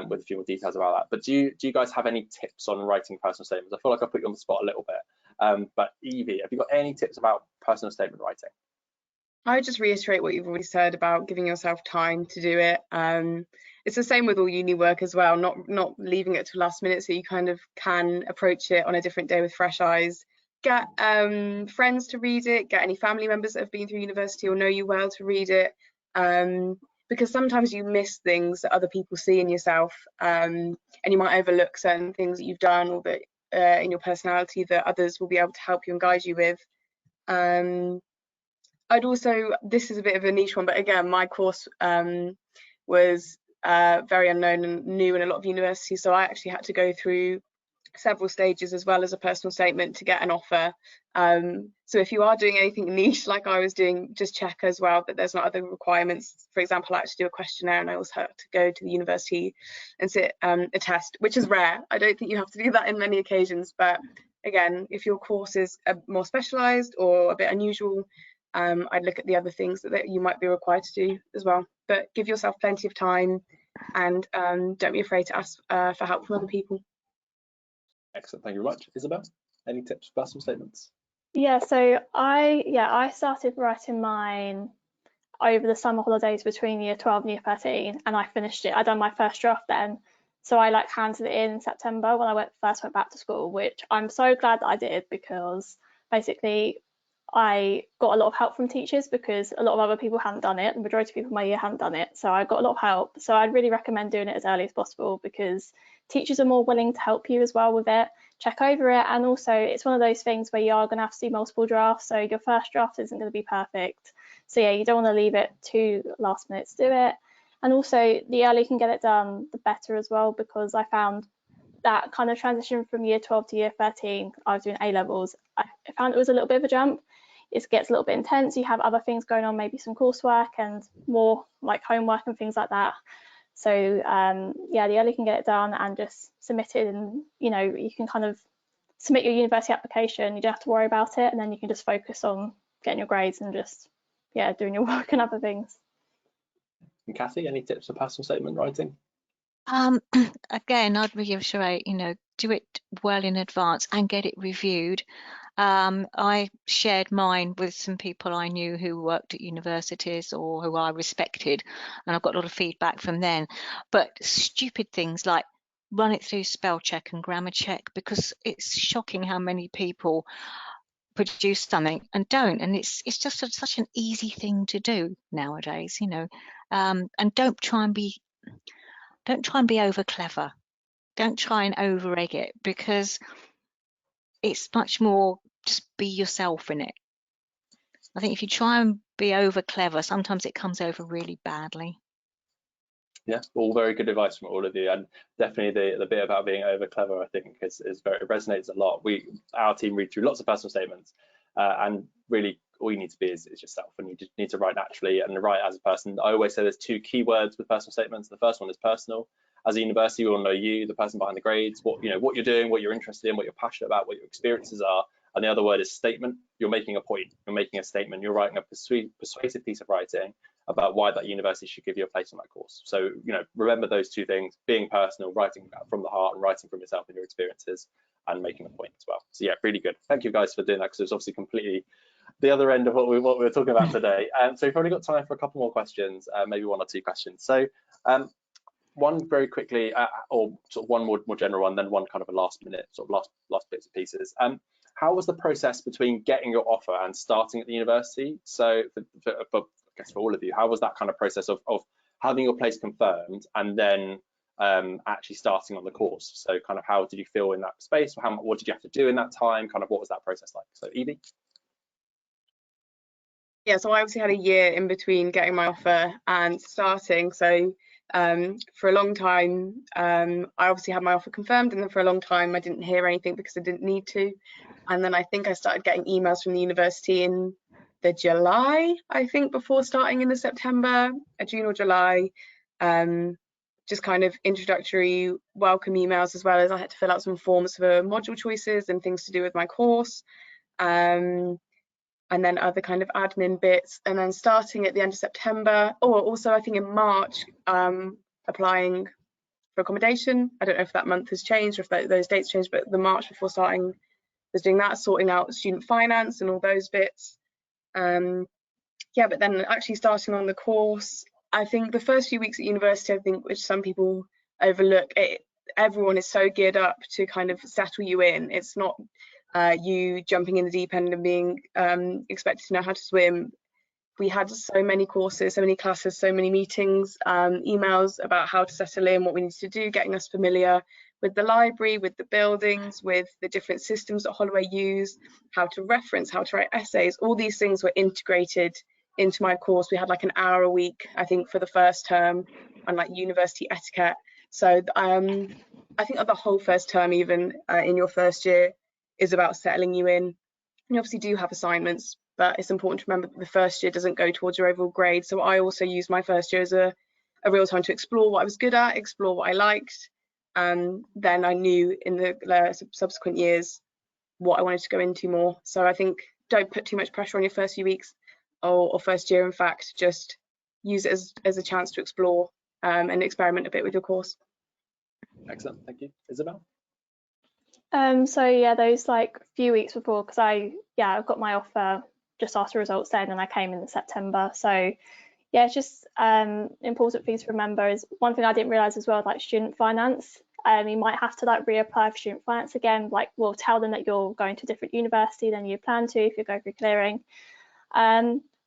with a few more details about that. But do you guys have any tips on writing personal statements? I feel like I put you on the spot a little bit. But Evie, have you got any tips about personal statement writing? I would just reiterate what you've already said about giving yourself time to do it. It's the same with all uni work as well, not leaving it to last minute, so you kind of can approach it on a different day with fresh eyes. Get friends to read it, get any family members that have been through university or know you well to read it, because sometimes you miss things that other people see in yourself, and you might overlook certain things that you've done or that in your personality that others will be able to help you and guide you with. I'd also, this is a bit of a niche one, but again, my course was very unknown and new in a lot of universities, so I actually had to go through several stages as well as a personal statement to get an offer. So if you are doing anything niche like I was doing, just check as well that there's not other requirements. For example, I had to do a questionnaire and I also had to go to the university and sit a test, which is rare. I don't think you have to do that in many occasions, but again, if your course is more specialised or a bit unusual, I'd look at the other things that you might be required to do as well. But give yourself plenty of time and don't be afraid to ask for help from other people. Excellent, thank you very much. Izabel, any tips for personal statements? Yeah, so I started writing mine over the summer holidays between year 12 and year 13, and I finished it. I done my first draft then, so I like handed it in September when I first went back to school, which I'm so glad that I did, because basically I got a lot of help from teachers because a lot of other people hadn't done it. The majority of people in my year hadn't done it, so I got a lot of help. So I'd really recommend doing it as early as possible because teachers are more willing to help you as well with it. check over it. And also it's one of those things where you are going to have to do multiple drafts, so your first draft isn't going to be perfect. So yeah, you don't want to leave it to last minute to do it. And also the earlier you can get it done, the better as well, because I found that kind of transition from year 12 to year 13, I was doing A levels, I found it was a little bit of a jump. It gets a little bit intense. You have other things going on, maybe some coursework and more like homework and things like that. So yeah, the earlier you can get it done and just submit it, and you know, you can kind of submit your university application, you don't have to worry about it, and then you can just focus on getting your grades and just, yeah, doing your work and other things. And Cathy, any tips for personal statement writing? Again, I'd reiterate, you know, do it well in advance and get it reviewed. I shared mine with some people I knew who worked at universities or who I respected, and I've got a lot of feedback from them. But stupid things like run it through spell check and grammar check, because it's shocking how many people produce something and don't, and it's just such an easy thing to do nowadays, you know. And don't try and be over clever. Don't try and over egg it, because it's much more just be yourself in it. I think if you try and be over clever, sometimes it comes over really badly. Yeah, all very good advice from all of you, and definitely the bit about being over clever, I think, is very, it resonates a lot. Our team read through lots of personal statements, and really all you need to be is yourself, and you just need to write naturally and write as a person. I always say there's two key words with personal statements. The first one is personal. As a university, we all know you, the person behind the grades, what you're doing, what you're interested in, what you're passionate about, what your experiences are. And the other word is statement. You're making a point. You're making a statement. You're writing a persuasive piece of writing about why that university should give you a place on that course. So, you know, remember those two things: being personal, writing from the heart, and writing from yourself and your experiences, and making a point as well. So yeah, really good. Thank you guys for doing that, because it's obviously completely the other end of what we were talking about today. So we've probably got time for a couple more questions, maybe one or two questions. So one very quickly, or sort of one more general one, then one kind of a last minute, sort of last bits and pieces. How was the process between getting your offer and starting at the university? So I guess for all of you, how was that kind of process of having your place confirmed and then actually starting on the course? So kind of how did you feel in that space? What did you have to do in that time? Kind of what was that process like? So Eevie? Yeah, so I obviously had a year in between getting my offer and starting. So for a long time, I obviously had my offer confirmed, and then for a long time I didn't hear anything because I didn't need to. And then I think I started getting emails from the university in the July, I think, before starting in the September, June or July, just kind of introductory welcome emails, as well as I had to fill out some forms for module choices and things to do with my course. And then other kind of admin bits, and then starting at the end of September, or also I think in March, applying for accommodation. I don't know if that month has changed or if those dates changed, but the March before starting was doing that, sorting out student finance and all those bits. Yeah, but then actually starting on the course, I think the first few weeks at university, I think, which some people overlook, everyone is so geared up to kind of settle you in. It's not you jumping in the deep end and being expected to know how to swim. We had so many courses, so many classes, so many meetings, emails about how to settle in, what we needed to do, getting us familiar with the library, with the buildings, with the different systems that Holloway use, how to reference, how to write essays. All these things were integrated into my course. We had like an hour a week, I think, for the first term on like university etiquette. So I think of the whole first term, even in your first year, is about settling you in. You obviously do have assignments, but it's important to remember that the first year doesn't go towards your overall grade. So I also used my first year as a real time to explore what I was good at, explore what I liked. Then I knew in the subsequent years what I wanted to go into more. So I think don't put too much pressure on your first few weeks or first year. In fact, just use it as a chance to explore and experiment a bit with your course. Excellent, thank you. Izabel? So yeah, those like few weeks before, because I got my offer just after results then, and I came in September. So yeah, it's just important things to remember is one thing I didn't realise as well, like student finance. You might have to like reapply for student finance again. Like we'll tell them that you're going to a different university than you plan to if you go through clearing.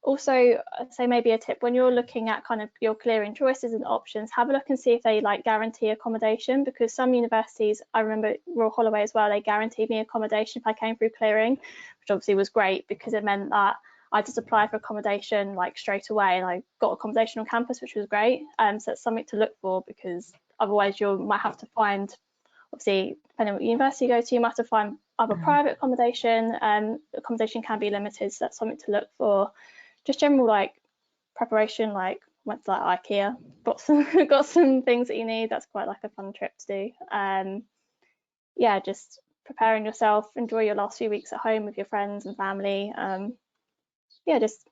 Also, I'd say maybe a tip when you're looking at kind of your clearing choices and options, have a look and see if they like guarantee accommodation, because some universities, I remember Royal Holloway as well, they guaranteed me accommodation if I came through clearing, which obviously was great because it meant that I just applied for accommodation like straight away and I got accommodation on campus, which was great. So it's something to look for, because otherwise you might have to find, obviously depending on what university you go to, you might have to find other private accommodation. Accommodation can be limited, so that's something to look for. Just general like preparation, like went to like IKEA, got some things that you need. That's quite like a fun trip to do. Yeah, just preparing yourself, enjoy your last few weeks at home with your friends and family. Yeah, just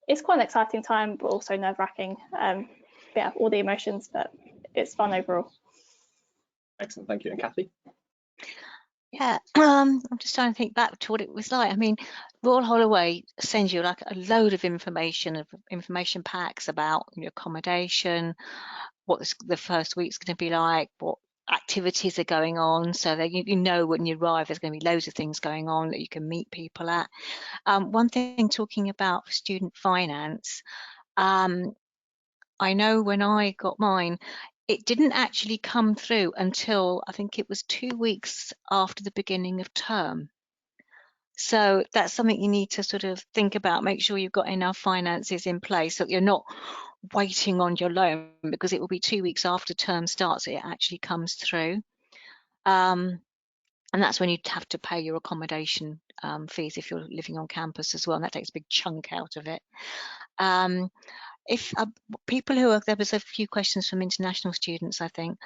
it's quite an exciting time, but also nerve-wracking. Yeah, all the emotions, but it's fun overall. Excellent, thank you. And Cathy? Yeah, I'm just trying to think back to what it was like. I mean, Royal Holloway sends you like a load of information packs about your accommodation, what the first week's going to be like, what activities are going on, so that you know when you arrive there's going to be loads of things going on that you can meet people at. One thing, talking about student finance, I know when I got mine, it didn't actually come through until I think it was 2 weeks after the beginning of term. So that's something you need to sort of think about. Make sure you've got enough finances in place so that you're not waiting on your loan, because it will be 2 weeks after term starts it actually comes through. And that's when you have to pay your accommodation fees if you're living on campus as well, and that takes a big chunk out of it. If people who are, there was a few questions from international students, I think.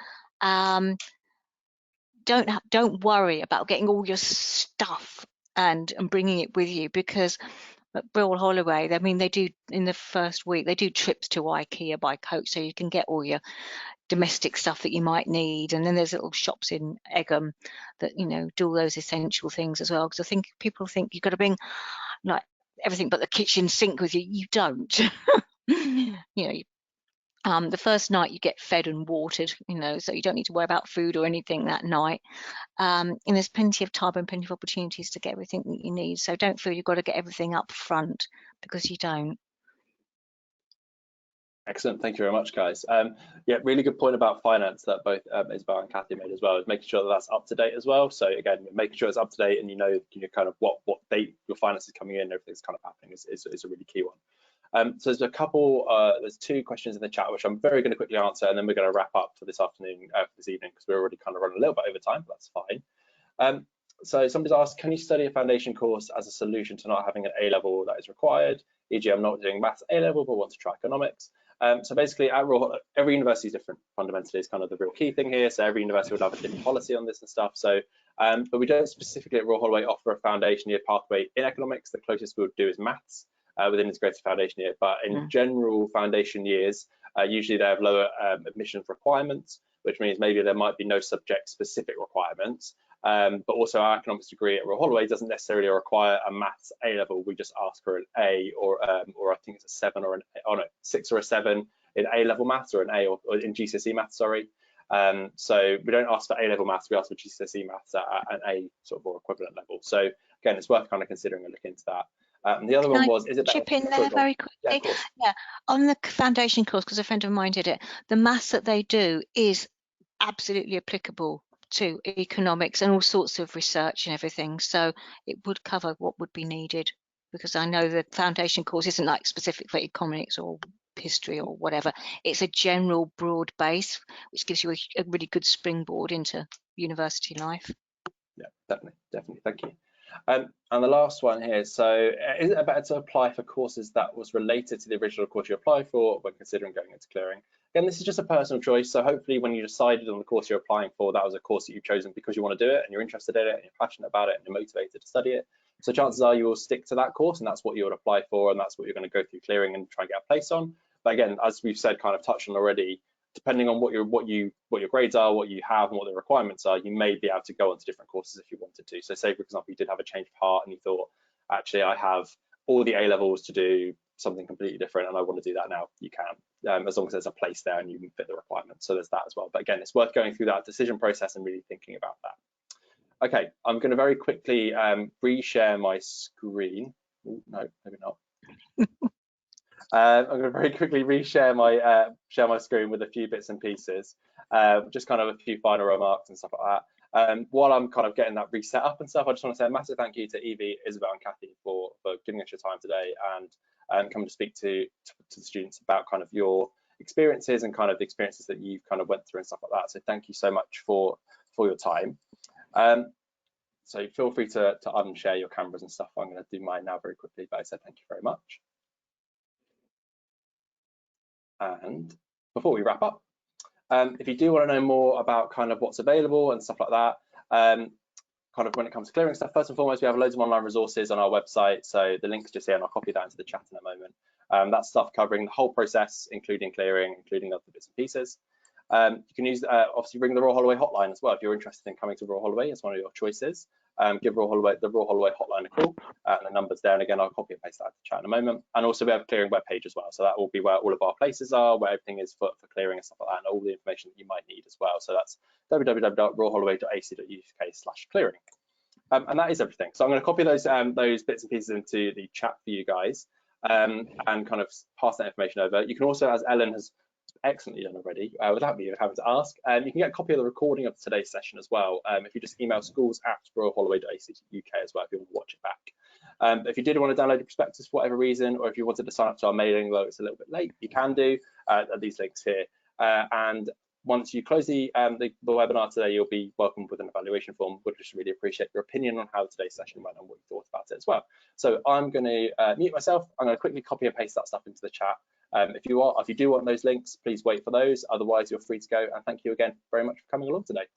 Don't worry about getting all your stuff and bringing it with you, because at Royal Holloway, I mean, they do in the first week they do trips to IKEA by coach, so you can get all your domestic stuff that you might need, and then there's little shops in Egham that do all those essential things as well. Because I think people think you've got to bring like everything but the kitchen sink with you. You don't. The first night you get fed and watered, so you don't need to worry about food or anything that night. And there's plenty of time and plenty of opportunities to get everything that you need. So don't feel you've got to get everything up front, because you don't. Excellent, thank you very much, guys. Yeah, really good point about finance that both Izabel and Cathy made as well, is making sure that that's up to date as well. So again, making sure it's up to date and kind of what date your finance is coming in, everything's kind of happening is a really key one. So there's a couple, there's 2 questions in the chat which I'm very going to quickly answer, and then we're going to wrap up for this afternoon, for this evening, because we're already kind of running a little bit over time, but that's fine. So somebody's asked, can you study a foundation course as a solution to not having an A-level that is required? E.g., I'm not doing maths A-level but want to try economics. So basically, at Royal, every university is different. Fundamentally, is kind of the real key thing here. So every university would have a different policy on this and stuff. So, but we don't specifically at Royal Holloway offer a foundation year pathway in economics. The closest we would do is maths within integrated foundation year. But in general foundation years, usually they have lower admissions requirements, which means maybe there might be no subject-specific requirements. But also our economics degree at Royal Holloway doesn't necessarily require a maths A-level. We just ask for an A or I think it's a 7 or 6 or a 7 in A-level maths, or an A or in GCSE maths, sorry. So we don't ask for A-level maths, we ask for GCSE maths at an A sort of or equivalent level. So again, it's worth kind of considering and looking into that. And the other one was, is it better? Chip in there very quickly? Yeah, of course. Yeah, on the foundation course, because a friend of mine did it, the maths that they do is absolutely applicable to economics and all sorts of research and everything. So it would cover what would be needed, because I know the foundation course isn't like specific for economics or history or whatever. It's a general broad base, which gives you a really good springboard into university life. Yeah, definitely, thank you. And the last one here, so is it better to apply for courses that was related to the original course you applied for when considering going into clearing? Again, this is just a personal choice, so hopefully when you decided on the course you're applying for, that was a course that you've chosen because you want to do it and you're interested in it and you're passionate about it and you're motivated to study it. So chances are you will stick to that course and that's what you would apply for and that's what you're going to go through clearing and try and get a place on. But again, as we've said, kind of touched on already, depending on what your grades are, what you have, and what the requirements are, you may be able to go onto different courses if you wanted to. So say, for example, you did have a change of heart and you thought, actually, I have all the A levels to do something completely different and I want to do that now, you can, as long as there's a place there and you can fit the requirements. So there's that as well. But again, it's worth going through that decision process and really thinking about that. Okay, I'm going to very quickly reshare my screen. Ooh, no, maybe not. I'm going to very quickly reshare my share my screen with a few bits and pieces, just kind of a few final remarks and stuff like that. While I'm kind of getting that reset up and stuff, I just want to say a massive thank you to Eevie, Izabel, and Cathy for giving us your time today and coming to speak to the students about kind of your experiences and kind of the experiences that you've kind of went through and stuff like that. So thank you so much for your time. So feel free to unshare your cameras and stuff. I'm going to do mine now very quickly, but I said thank you very much. And before we wrap up, if you do want to know more about kind of what's available and stuff like that, kind of when it comes to clearing stuff, first and foremost, we have loads of online resources on our website. So the link's just here, and I'll copy that into the chat in a moment. That's stuff covering the whole process, including clearing, including other bits and pieces. You can use, obviously, ring the Royal Holloway hotline as well if you're interested in coming to Royal Holloway as one of your choices. Give the Royal Holloway hotline a call, and the number's there. And again, I'll copy and paste that to the chat in a moment. And also, we have a clearing webpage as well, so that will be where all of our places are, where everything is for clearing and stuff like that, and all the information that you might need as well. So that's www.royalholloway.ac.uk/clearing. And that is everything. So I'm going to copy those bits and pieces into the chat for you guys, and kind of pass that information over. You can also, as Ellen has excellently done already, without me having to ask, you can get a copy of the recording of today's session as well, if you just email schools@royalholloway.ac.uk as well if you want to watch it back. If you did want to download the prospectus for whatever reason, or if you wanted to sign up to our mailing, though it's a little bit late, you can do at these links here. And once you close the webinar today, you'll be welcomed with an evaluation form. We'd just really appreciate your opinion on how today's session went and what you thought about it as well. So I'm going to mute myself. I'm going to quickly copy and paste that stuff into the chat. If you do want those links, please wait for those. Otherwise, you're free to go. And thank you again very much for coming along today.